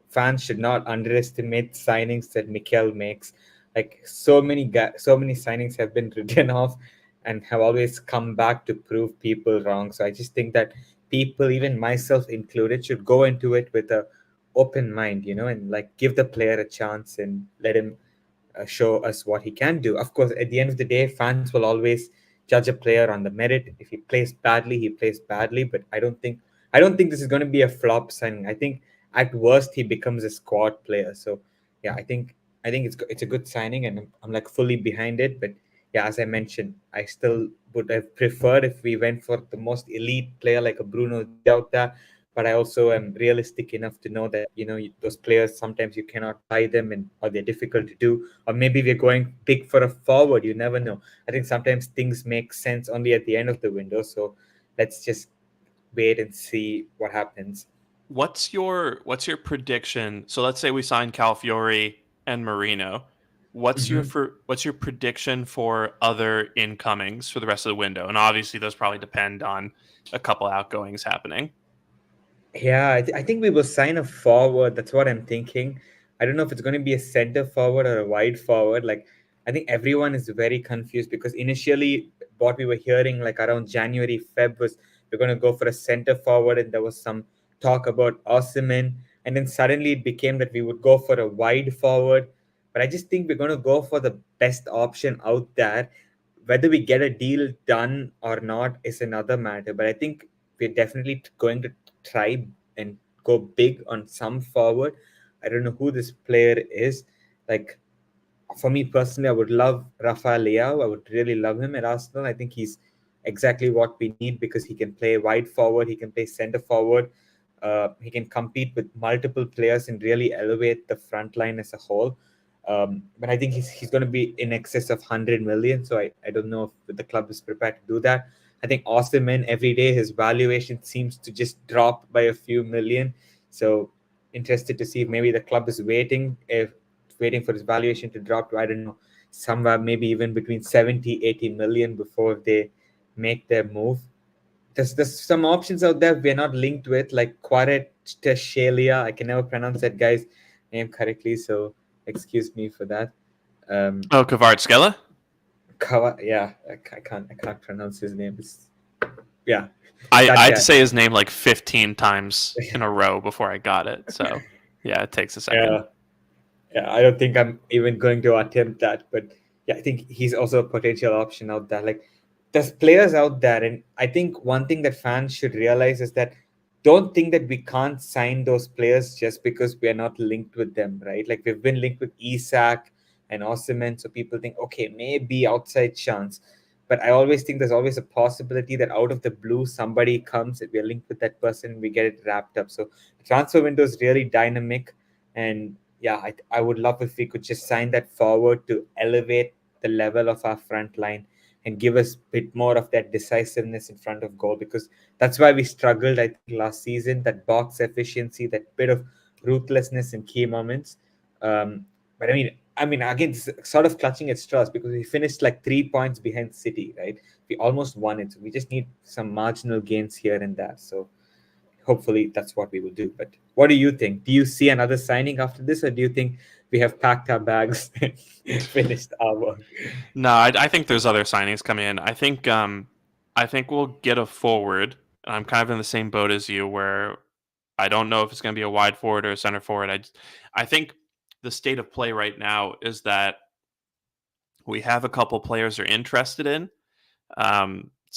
fans should not underestimate signings that Mikel makes. Like so many signings have been written off and have always come back to prove people wrong. So I just think that people, even myself included, should go into it with a open mind, and like give the player a chance and let him show us what he can do. Of course, at the end of the day, fans will always judge a player on the merit. If he plays badly, he plays badly. But I don't think this is going to be a flop signing. I think at worst he becomes a squad player. So yeah, I think it's a good signing, and I'm like fully behind it. But yeah, as I mentioned, I still would have preferred if we went for the most elite player like a Bruno Jota. But I also am realistic enough to know that those players sometimes you cannot buy them, or they're difficult to do. Or maybe we're going big for a forward. You never know. I think sometimes things make sense only at the end of the window. So let's just wait and see what happens. What's your prediction? So let's say we sign Calafiori and Merino. What's your prediction for other incomings for the rest of the window? And obviously, those probably depend on a couple outgoings happening. Yeah, I think we will sign a forward. That's what I'm thinking. I don't know if it's going to be a center forward or a wide forward. Like, I think everyone is very confused because initially what we were hearing like around January, Feb was we're going to go for a center forward, and there was some talk about Osimhen, and then suddenly it became that we would go for a wide forward. But I just think we're going to go for the best option out there. Whether we get a deal done or not is another matter. But I think we're definitely going to try and go big on some forward. I don't know who this player is. Like, for me personally, I would love Rafael Leao. I would really love him at Arsenal. I think he's exactly what we need because he can play wide forward, he can play center forward, he can compete with multiple players and really elevate the front line as a whole. But I think he's going to be in excess of 100 million. So I don't know if the club is prepared to do that. I think Osimhen, every day his valuation seems to just drop by a few million. So interested to see if maybe the club is waiting for his valuation to drop to, I don't know, somewhere maybe even between 70-80 million before they make their move. There's some options out there we're not linked with, like Kvaratskhelia. I can never pronounce that guy's name correctly, so excuse me for that. Kvaratskhelia? Yeah, I can't pronounce his name. Yeah. I had to say his name like 15 times in a row before I got it. So yeah, it takes a second. Yeah, I don't think I'm even going to attempt that. But yeah, I think he's also a potential option out there. Like there's players out there, and I think one thing that fans should realize is that don't think that we can't sign those players just because we are not linked with them, right? Like we've been linked with Isak and Osimhen, so people think, okay, maybe outside chance. But I always think there's always a possibility that out of the blue somebody comes, we're linked with that person, we get it wrapped up. So the transfer window is really dynamic, and yeah, I would love if we could just sign that forward to elevate the level of our front line and give us a bit more of that decisiveness in front of goal, because that's why we struggled, I think, last season. That box efficiency, that bit of ruthlessness in key moments. But I mean, again, it's sort of clutching at straws because we finished like 3 points behind City, right? We almost won it. So we just need some marginal gains here and there. So hopefully that's what we will do. But what do you think? Do you see another signing after this, or do you think we have packed our bags and finished our work? No, I think there's other signings coming in. I think we'll get a forward. I'm kind of in the same boat as you, where I don't know if it's going to be a wide forward or a center forward. I think the state of play right now is that we have a couple players are interested in.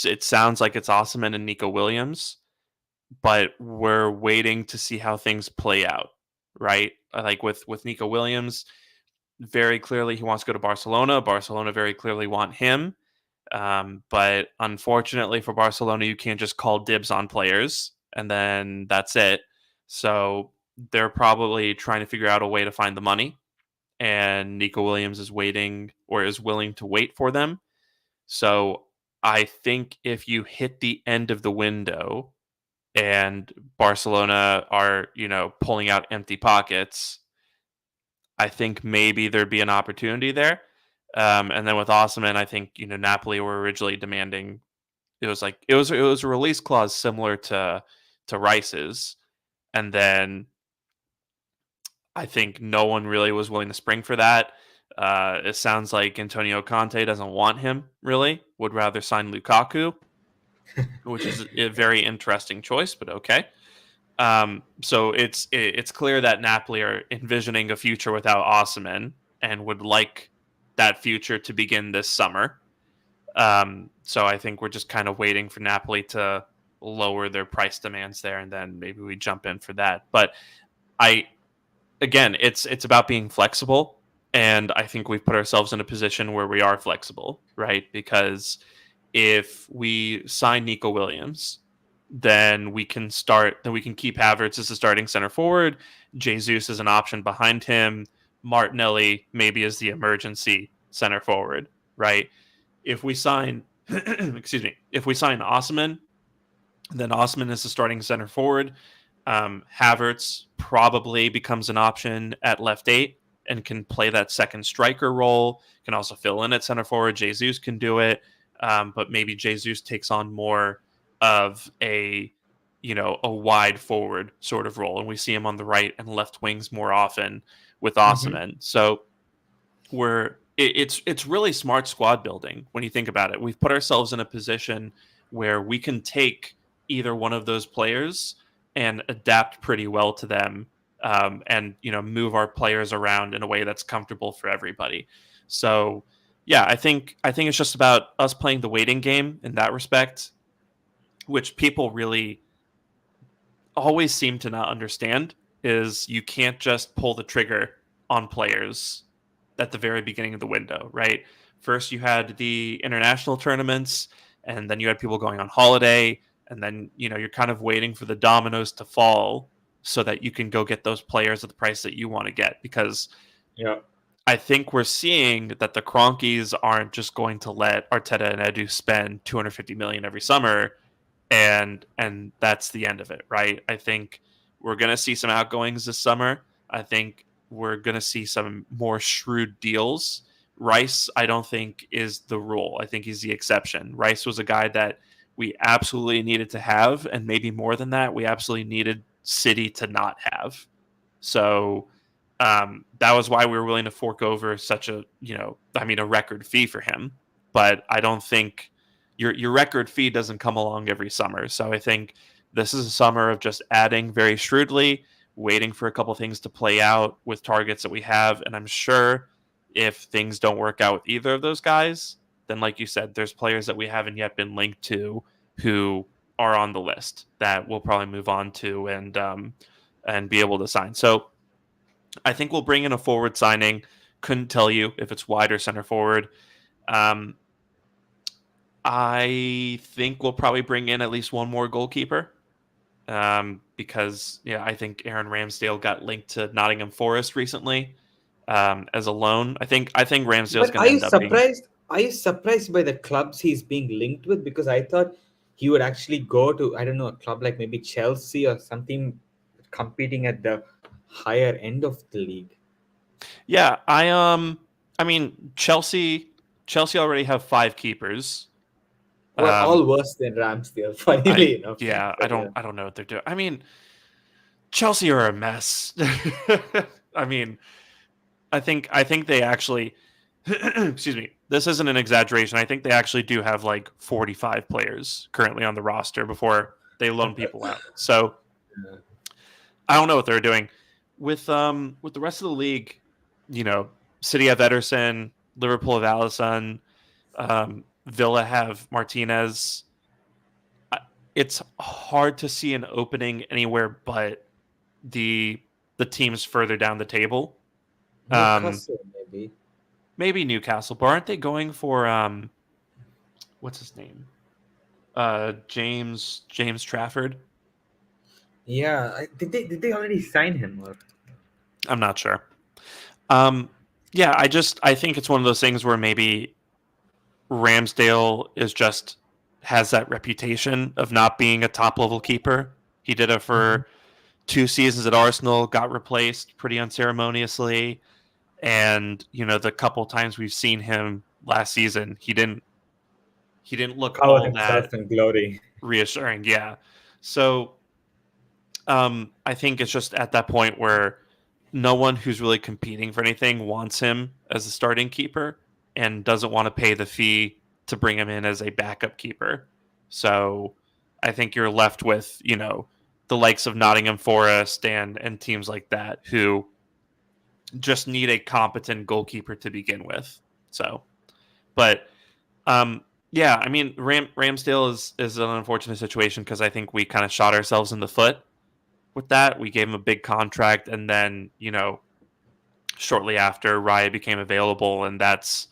It sounds like it's Osimhen and Nico Williams, but we're waiting to see how things play out. Right, like with Nico Williams, very clearly he wants to go to Barcelona. Barcelona very clearly want him. But unfortunately for Barcelona, you can't just call dibs on players and then that's it. So they're probably trying to figure out a way to find the money. And Nico Williams is waiting or is willing to wait for them. So I think if you hit the end of the window and Barcelona are, pulling out empty pockets, I think maybe there'd be an opportunity there. And then with Osimhen, I think Napoli were originally demanding. It was a release clause similar to Rice's, and then I think no one really was willing to spring for that. It sounds like Antonio Conte doesn't want him really; would rather sign Lukaku, which is a very interesting choice, but okay. So it's clear that Napoli are envisioning a future without Osimhen and would like that future to begin this summer. So I think we're just kind of waiting for Napoli to lower their price demands there, and then maybe we jump in for that. But I again, it's about being flexible, and I think we've put ourselves in a position where we are flexible, right? Because if we sign Nico Williams, then we can start. Then we can keep Havertz as a starting center forward. Jesus is an option behind him. Martinelli maybe as the emergency center forward, right? If we sign, excuse me, if we sign Osman, then Osman is the starting center forward. Havertz probably becomes an option at left eight and can play that second striker role. Can also fill in at center forward. Jesus can do it, but maybe Jesus takes on more of a wide forward sort of role, and we see him on the right and left wings more often with Mhm. Osman. So it's really smart squad building when you think about it. We've put ourselves in a position where we can take either one of those players and adapt pretty well to them, and move our players around in a way that's comfortable for everybody. So yeah, I think it's just about us playing the waiting game in that respect, which people really always seem to not understand. Is you can't just pull the trigger on players at the very beginning of the window, right? First, you had the international tournaments, and then you had people going on holiday, and then you're kind of waiting for the dominoes to fall so that you can go get those players at the price that you want to get. Because Yeah. I think we're seeing that the Cronkies aren't just going to let Arteta and Edu spend 250 million every summer, and that's the end of it, right? I think we're going to see some outgoings this summer. I think we're going to see some more shrewd deals. Rice, I don't think is the rule. I think he's the exception. Rice was a guy that we absolutely needed to have, and maybe more than that, we absolutely needed City to not have. So that was why we were willing to fork over such a record fee for him. But I don't think your record fee doesn't come along every summer. So I think this is a summer of just adding very shrewdly. waiting for a couple things to play out with targets that we have. And I'm sure if things don't work out with either of those guys, then like you said, there's players that we haven't yet been linked to who are on the list that we'll probably move on to and be able to sign. So I think we'll bring in a forward signing. Couldn't tell you if it's wide or center forward. Um, I think we'll probably bring in at least one more goalkeeper because I think Aaron Ramsdale got linked to Nottingham Forest recently as a loan. I think Ramsdale's But going to end up being. Are you surprised by the clubs he's being linked with? Because I thought he would actually go to, I don't know, a club like maybe Chelsea or something competing at the higher end of the league. Yeah, I mean Chelsea already have 5 keepers. Well, all worse than Ramsdale, funnily enough. Yeah, But I don't know what they're doing. I mean, Chelsea are a mess. I mean, I think they actually excuse me. This isn't an exaggeration. I think they actually do have like 45 players currently on the roster before they loan people out. So Yeah. I don't know what they're doing with the rest of the league. City have Ederson, Liverpool have Alisson, Villa have Martinez. It's hard to see an opening anywhere but the teams further down the table. Newcastle, maybe. Maybe Newcastle, but aren't they going for what's his name? James Trafford. Yeah, did they already sign him? Or? I'm not sure. Yeah, I think it's one of those things where maybe Ramsdale has that reputation of not being a top level keeper. He did it for 2 seasons at Arsenal, got replaced pretty unceremoniously, and the couple times we've seen him last season, he didn't look Cover all himself that in glory. reassuring. Yeah, so I think it's just at that point where no one who's really competing for anything wants him as a starting keeper and doesn't want to pay the fee to bring him in as a backup keeper. So I think you're left with, the likes of Nottingham Forest and teams like that who just need a competent goalkeeper to begin with. So, but yeah, I mean, Ramsdale is an unfortunate situation because I think we kind of shot ourselves in the foot with that. We gave him a big contract, and then shortly after, Raya became available, and that's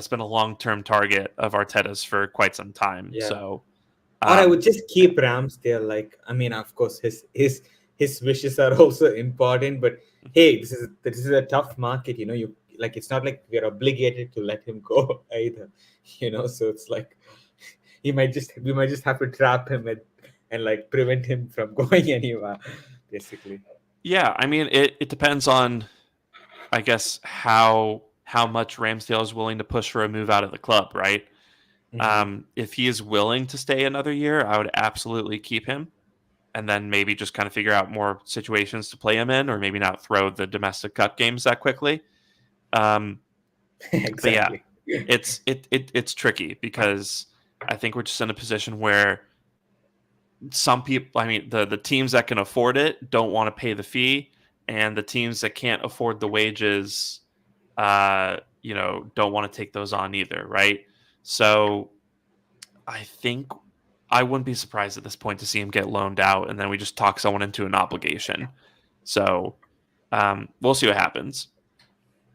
been a long-term target of Arteta's for quite some time. Yeah. So, Or I would just keep Ramsdale. Like, I mean, of course, his wishes are also important. But hey, this is a tough market. You like, it's not like we're obligated to let him go either. So it's like we might just have to trap him and like prevent him from going anywhere, basically. yeah, I mean, it depends on, I guess, how much Ramsdale is willing to push for a move out of the club, right? If he is willing to stay another year, I would absolutely keep him, and then maybe just kind of figure out more situations to play him in, or maybe not throw the domestic cup games that quickly. Exactly. But yeah, it's tricky because I think we're just in a position where some people, I mean, the teams that can afford it don't want to pay the fee, and the teams that can't afford the wages, don't want to take those on either, right? So I think I wouldn't be surprised at this point to see him get loaned out, and then we just talk someone into an obligation. So we'll see what happens.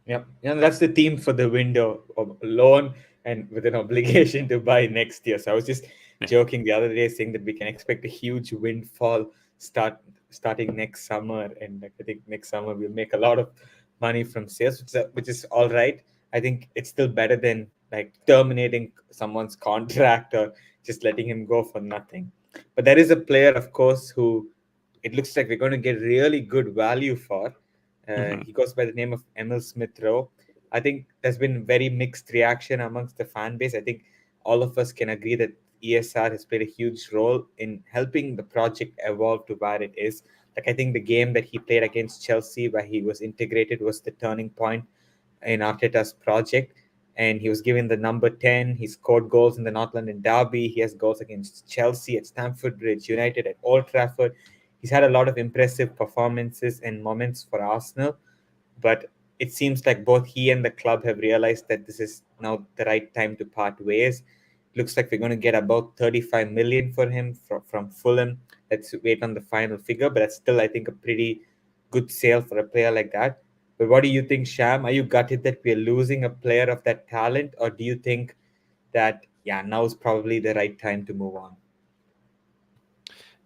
Yep. And that's the theme for the window of loan and with an obligation to buy next year. So I was just joking the other day saying that we can expect a huge windfall starting next summer. And like, I think next summer we'll make a lot of money from sales, which is all right. I think it's still better than like terminating someone's contract or just letting him go for nothing. But there is a player, of course, who it looks like we're going to get really good value for. He goes by the name of Emil Smith Rowe. I think there's been very mixed reaction amongst the fan base. I think all of us can agree that ESR has played a huge role in helping the project evolve to where it is. Like, I think the game that he played against Chelsea, where he was integrated, was the turning point in Arteta's project. And he was given the number 10. He scored goals in the North London Derby. He has goals against Chelsea at Stamford Bridge, United at Old Trafford. he's had a lot of impressive performances and moments for Arsenal, but it seems like both he and the club have realized that this is now the right time to part ways. Looks like we're going to get about 35 million for him from Fulham. Let's wait on the final figure, but that's still, I think, a pretty good sale for a player like that. But what do you think, Sham? Are you gutted that we're losing a player of that talent, or do you think that, yeah, now is probably the right time to move on?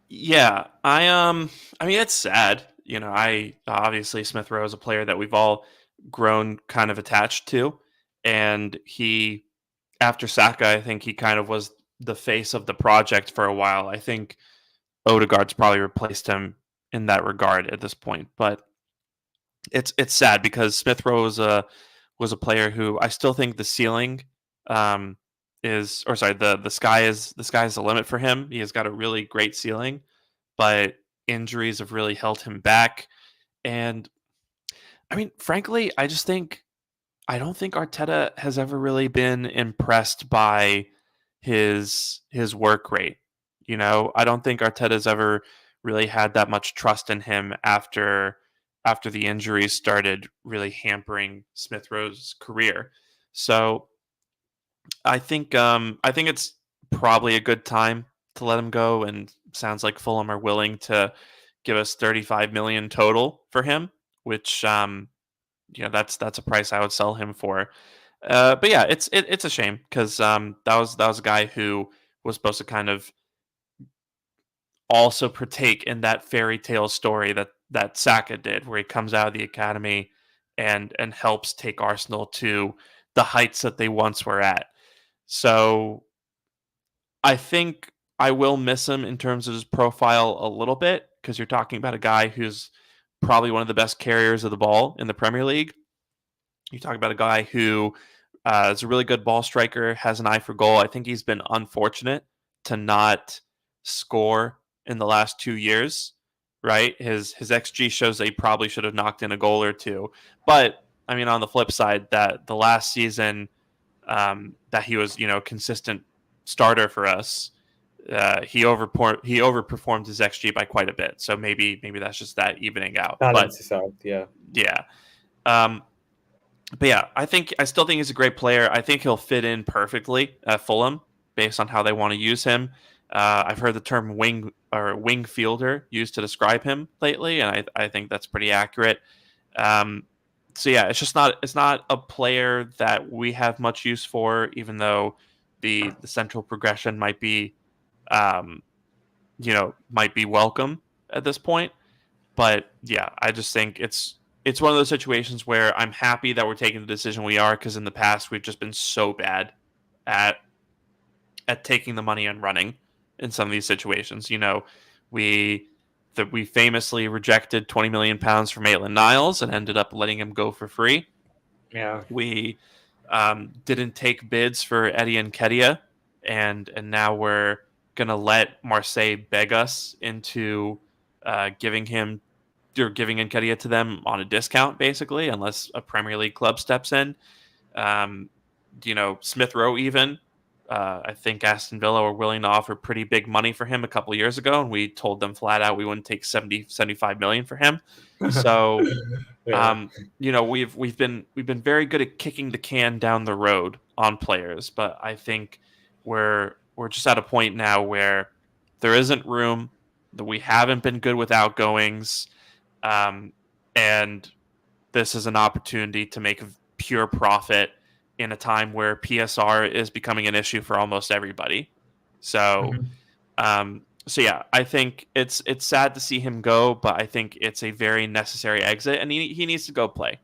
Yeah, I mean it's sad. You know, I obviously Smith Rowe is a player that we've all grown kind of attached to, and he after Saka, I think he kind of was the face of the project for a while. I think Odegaard's probably replaced him in that regard at this point, but it's sad because Smith Rowe was a player who I still think the ceiling um is or sorry the sky is the limit for him. He has got a really great ceiling, but injuries have really held him back. And I mean, frankly, I don't think Arteta has ever really been impressed by his work rate. You know, I don't think Arteta's ever really had that much trust in him after the injuries started really hampering Smith Rowe's career. So I think it's probably a good time to let him go, and sounds like Fulham are willing to give us 35 million total for him, which you know that's a price I would sell him for. But yeah, it's a shame because that was a guy who was supposed to kind of also partake in that fairy tale story that Saka did, where he comes out of the academy and helps take Arsenal to the heights that they once were at. So I think I will miss him in terms of his profile a little bit because you're talking about a guy who's probably one of the best carriers of the ball in the Premier League. You talk about a guy who is a really good ball striker, has an eye for goal. I think he's been unfortunate to not score in the last 2 years. Right, his xG shows that he probably should have knocked in a goal or two. But I mean, on the flip side, that the last season that he was, you know, consistent starter for us, he overperformed his xG by quite a bit. So maybe that's just that evening out. But Balances out, yeah. yeah, um, but yeah, I still think he's a great player. I think he'll fit in perfectly at Fulham based on how they want to use him. I've heard the term wing fielder used to describe him lately, and I think that's pretty accurate. Um, so yeah, it's not a player that we have much use for, even though the central progression might be um, you know might be welcome at this point. But yeah, I just think it's one of those situations where I'm happy that we're taking the decision we are because in the past we've just been so bad at taking the money and running in some of these situations. You know, we we famously rejected 20 million pounds from Maitland Niles and ended up letting him go for free. Yeah. We didn't take bids for Eddie Nketiah, and now we're gonna let Marseille beg us into giving him you're giving Nketiah to them on a discount, basically, unless a Premier League club steps in. Um, you know, Smith Rowe, even. I think Aston Villa were willing to offer pretty big money for him a couple of years ago, and we told them flat out we wouldn't take 75 million for him. So, Yeah. you know, we've been very good at kicking the can down the road on players, but I think we're just at a point now where there isn't room, that we haven't been good with outgoings, um, and this is an opportunity to make pure profit in a time where PSR is becoming an issue for almost everybody. So, Mhm. so yeah, I think it's sad to see him go, but I think it's a very necessary exit, and he needs to go play.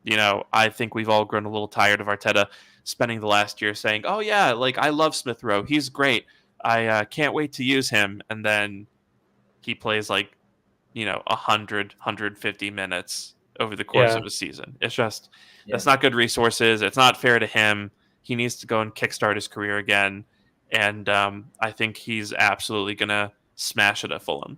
You know, I think we've all grown a little tired of Arteta spending the last year saying, "Oh yeah, like I love Smith Rowe, he's great. I can't wait to use him," and then he plays like 150 minutes over the course Yeah. of a season. It's just Yeah. that's not good resources. It's not fair to him. He needs to go and kickstart his career again, and I think he's absolutely gonna smash it at Fulham.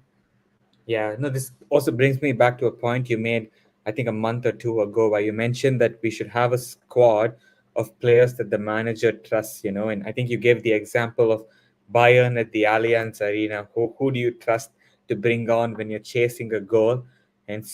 Yeah, no, this also brings me back to a point you made, I think, a month or two ago, where you mentioned that we should have a squad of players that the manager trusts, and I think you gave the example of Bayern at the Allianz Arena. Who do you trust to bring on when you're chasing a goal. And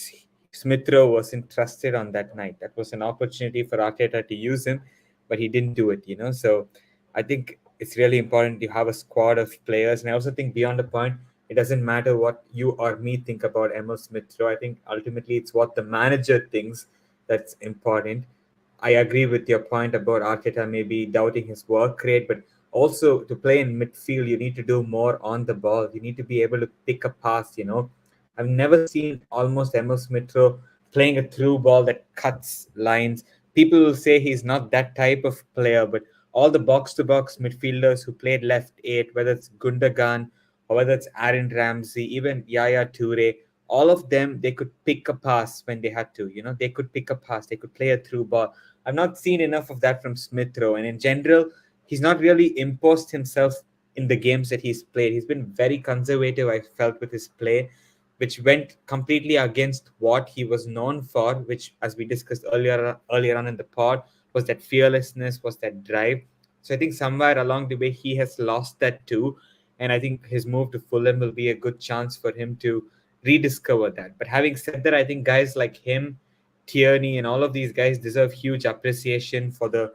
Smith Rowe wasn't trusted on that night. That was an opportunity for Arteta to use him, but he didn't do it, So I think it's really important to have a squad of players. And I also think beyond the point, it doesn't matter what you or me think about Emil Smith Rowe. I think ultimately it's what the manager thinks that's important. I agree with your point about Arteta maybe doubting his work rate, but also to play in midfield, you need to do more on the ball. You need to be able to pick a pass. I've never seen almost Emil Smith Rowe playing a through ball that cuts lines. People will say he's not that type of player, but all the box to box midfielders who played left eight, whether it's Gundogan or whether it's Aaron Ramsey, even Yaya Toure, all of them, they could pick a pass when they had to. They could pick a pass, they could play a through ball. I've not seen enough of that from Smith Rowe. And in general, he's not really imposed himself in the games that he's played. He's been very conservative, I felt, with his play, which went completely against what he was known for, which, as we discussed earlier on in the pod, was that fearlessness, was that drive. So I think somewhere along the way, he has lost that too. And I think his move to Fulham will be a good chance for him to rediscover that. But having said that, I think guys like him, Tierney, and all of these guys deserve huge appreciation for the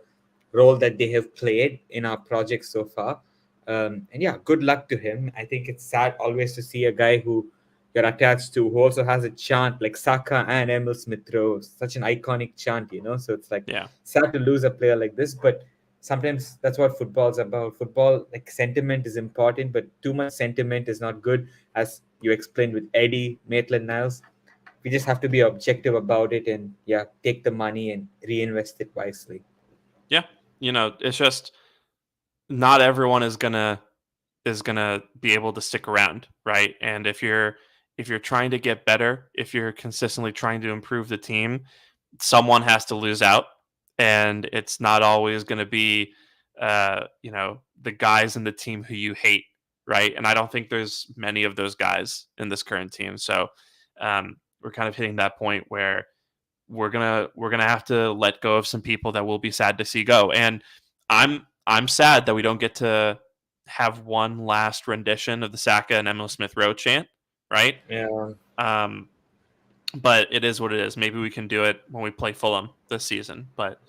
role that they have played in our project so far. And yeah, good luck to him. I think it's sad always to see a guy who you're attached to who also has a chant like Saka and Emil Smith Rowe, such an iconic chant. So it's like Yeah. sad to lose a player like this, but sometimes that's what football's about. Football, like, sentiment is important, but too much sentiment is not good, as you explained with Eddie Maitland-Niles. We just have to be objective about it and take the money and reinvest it wisely. Yeah. It's just not everyone is gonna be able to stick around, right? And if you're trying to get better, if you're consistently trying to improve the team, someone has to lose out, and it's not always going to be the guys in the team who you hate, right? And I don't think there's many of those guys in this current team. So we're kind of hitting that point where we're gonna have to let go of some people that we'll be sad to see go. And I'm sad that we don't get to have one last rendition of the Saka and Emil Smith Rowe chant, right? Yeah. But it is what it is. Maybe we can do it when we play Fulham this season. But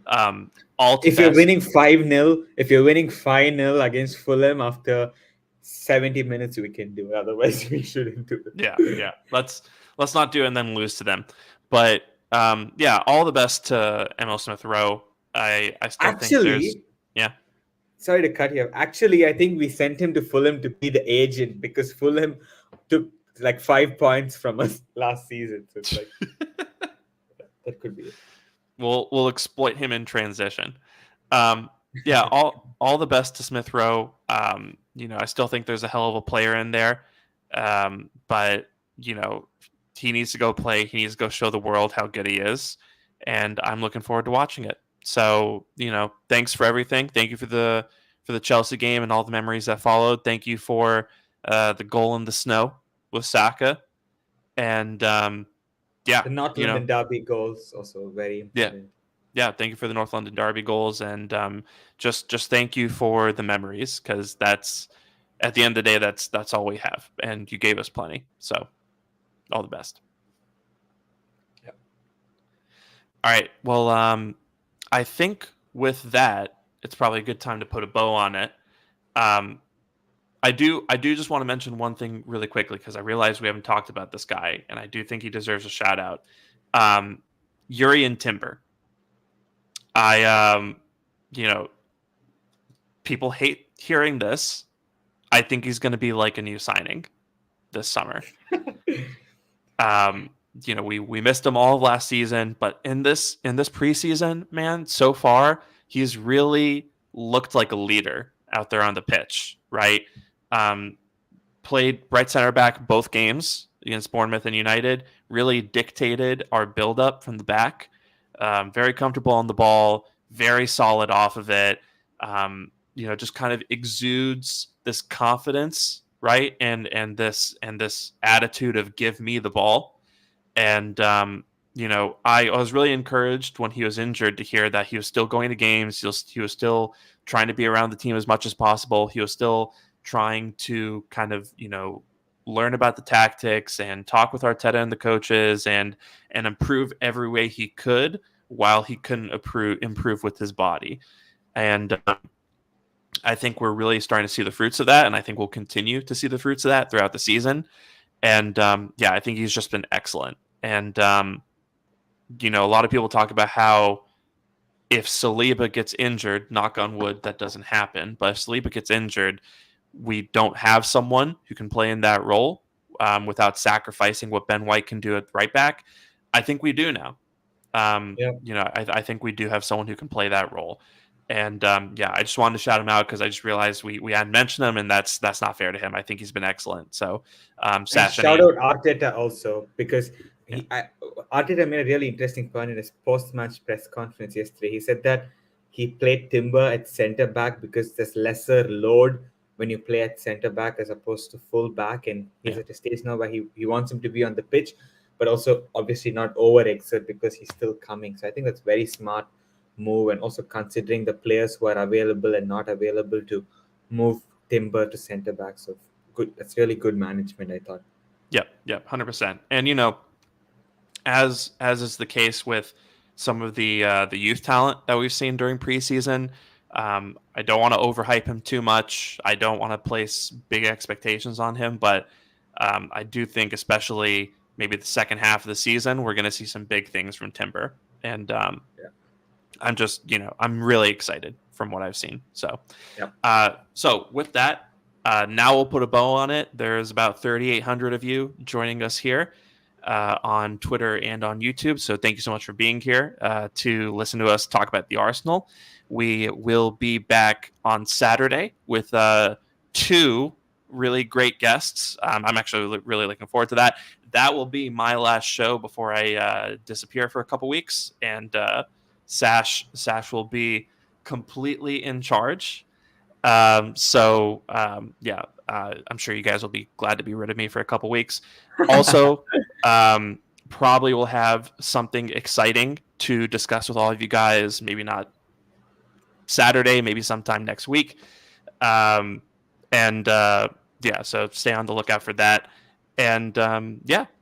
all to If you're best. winning 5-0, against Fulham after 70 minutes, we can do it. Otherwise, we shouldn't do it. Yeah. Let's not do it and then lose to them. But all the best to Emil Smith Rowe. I still think there's Sorry to cut you off. Actually, I think we sent him to Fulham to be the agent because Fulham took like 5 points from us last season. So it's like that could be it. We'll exploit him in transition. All the best to Smith Rowe. I still think there's a hell of a player in there. But he needs to go play. He needs to go show the world how good he is. And I'm looking forward to watching it. So, thanks for everything. Thank you for the Chelsea game and all the memories that followed. Thank you for the goal in the snow with Saka. And the North London Derby goals also very important. Yeah, thank you for the North London Derby goals, and just thank you for the memories, because that's, at the end of the day, that's all we have, and you gave us plenty. So, all the best. Yep. All right. Well, I think with that, it's probably a good time to put a bow on it. I do just want to mention one thing really quickly, because I realize we haven't talked about this guy, and I do think he deserves a shout out. Jurrien Timber. People hate hearing this. I think he's going to be like a new signing this summer. We missed him all of last season, but in this preseason, man, so far he's really looked like a leader out there on the pitch, right? Played right center back both games against Bournemouth and United, really dictated our build-up from the back. Very comfortable on the ball, very solid off of it. Just kind of exudes this confidence, right? And this attitude of give me the ball. And I was really encouraged when he was injured to hear that he was still going to games. He was still trying to be around the team as much as possible. He was still trying to kind of learn about the tactics and talk with Arteta and the coaches and improve every way he could while he couldn't improve with his body. And I think we're really starting to see the fruits of that, and I think we'll continue to see the fruits of that throughout the season. And I think he's just been excellent. And a lot of people talk about how if Saliba gets injured, knock on wood, that doesn't happen. But if Saliba gets injured, we don't have someone who can play in that role without sacrificing what Ben White can do at right back. I think we do now. I think we do have someone who can play that role. And I just wanted to shout him out because I just realized we hadn't mentioned him, and that's not fair to him. I think he's been excellent. So, Sash, shout out Arteta also, because Arteta made a really interesting point in his post-match press conference yesterday. He said that he played Timber at centre back because there's lesser load when you play at centre back as opposed to full back, and he's at a stage now where he wants him to be on the pitch, but also obviously not over-exert because he's still coming. So I think that's very smart move, and also considering the players who are available and not available to move Timber to centre back. So good, that's really good management, I thought. Yep, 100%. And as is the case with some of the youth talent that we've seen during preseason, I don't want to overhype him too much. I don't want to place big expectations on him, but I do think, especially maybe the second half of the season, we're going to see some big things from Timber. And I'm just, I'm really excited from what I've seen. So, so with that, now we'll put a bow on it. There's about 3,800 of you joining us here on Twitter and on YouTube. So thank you so much for being here to listen to us talk about the Arsenal. We will be back on Saturday with 2 really great guests. I'm actually really looking forward to that. That will be my last show before I disappear for a couple weeks, and Sash will be completely in charge. I'm sure you guys will be glad to be rid of me for a couple weeks. Also, probably will have something exciting to discuss with all of you guys. Maybe not Saturday, maybe sometime next week. So stay on the lookout for that. And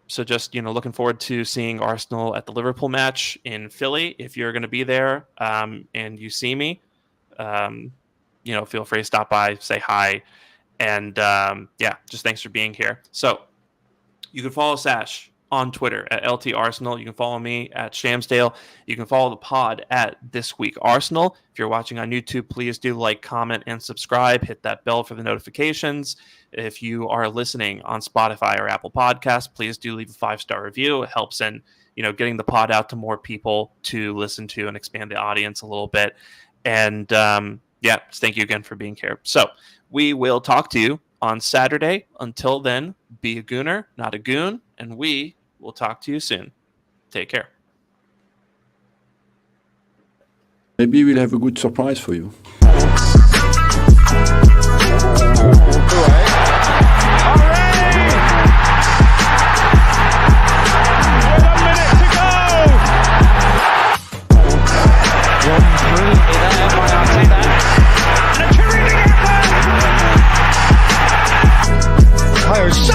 so just, looking forward to seeing Arsenal at the Liverpool match in Philly. If you're going to be there and you see me, feel free to stop by, say hi. And just thanks for being here. So you can follow Sash on Twitter at LT Arsenal. You can follow me at Shamsdale. You can follow the pod at This Week Arsenal. If you're watching on YouTube, please do like, comment, and subscribe. Hit that bell for the notifications. If you are listening on Spotify or Apple Podcasts, please do leave a 5-star review. It helps in, getting the pod out to more people to listen to and expand the audience a little bit. And thank you again for being here. So we will talk to you on Saturday. Until then, be a gooner, not a goon, and we will talk to you soon. Take care. Maybe we'll have a good surprise for you. So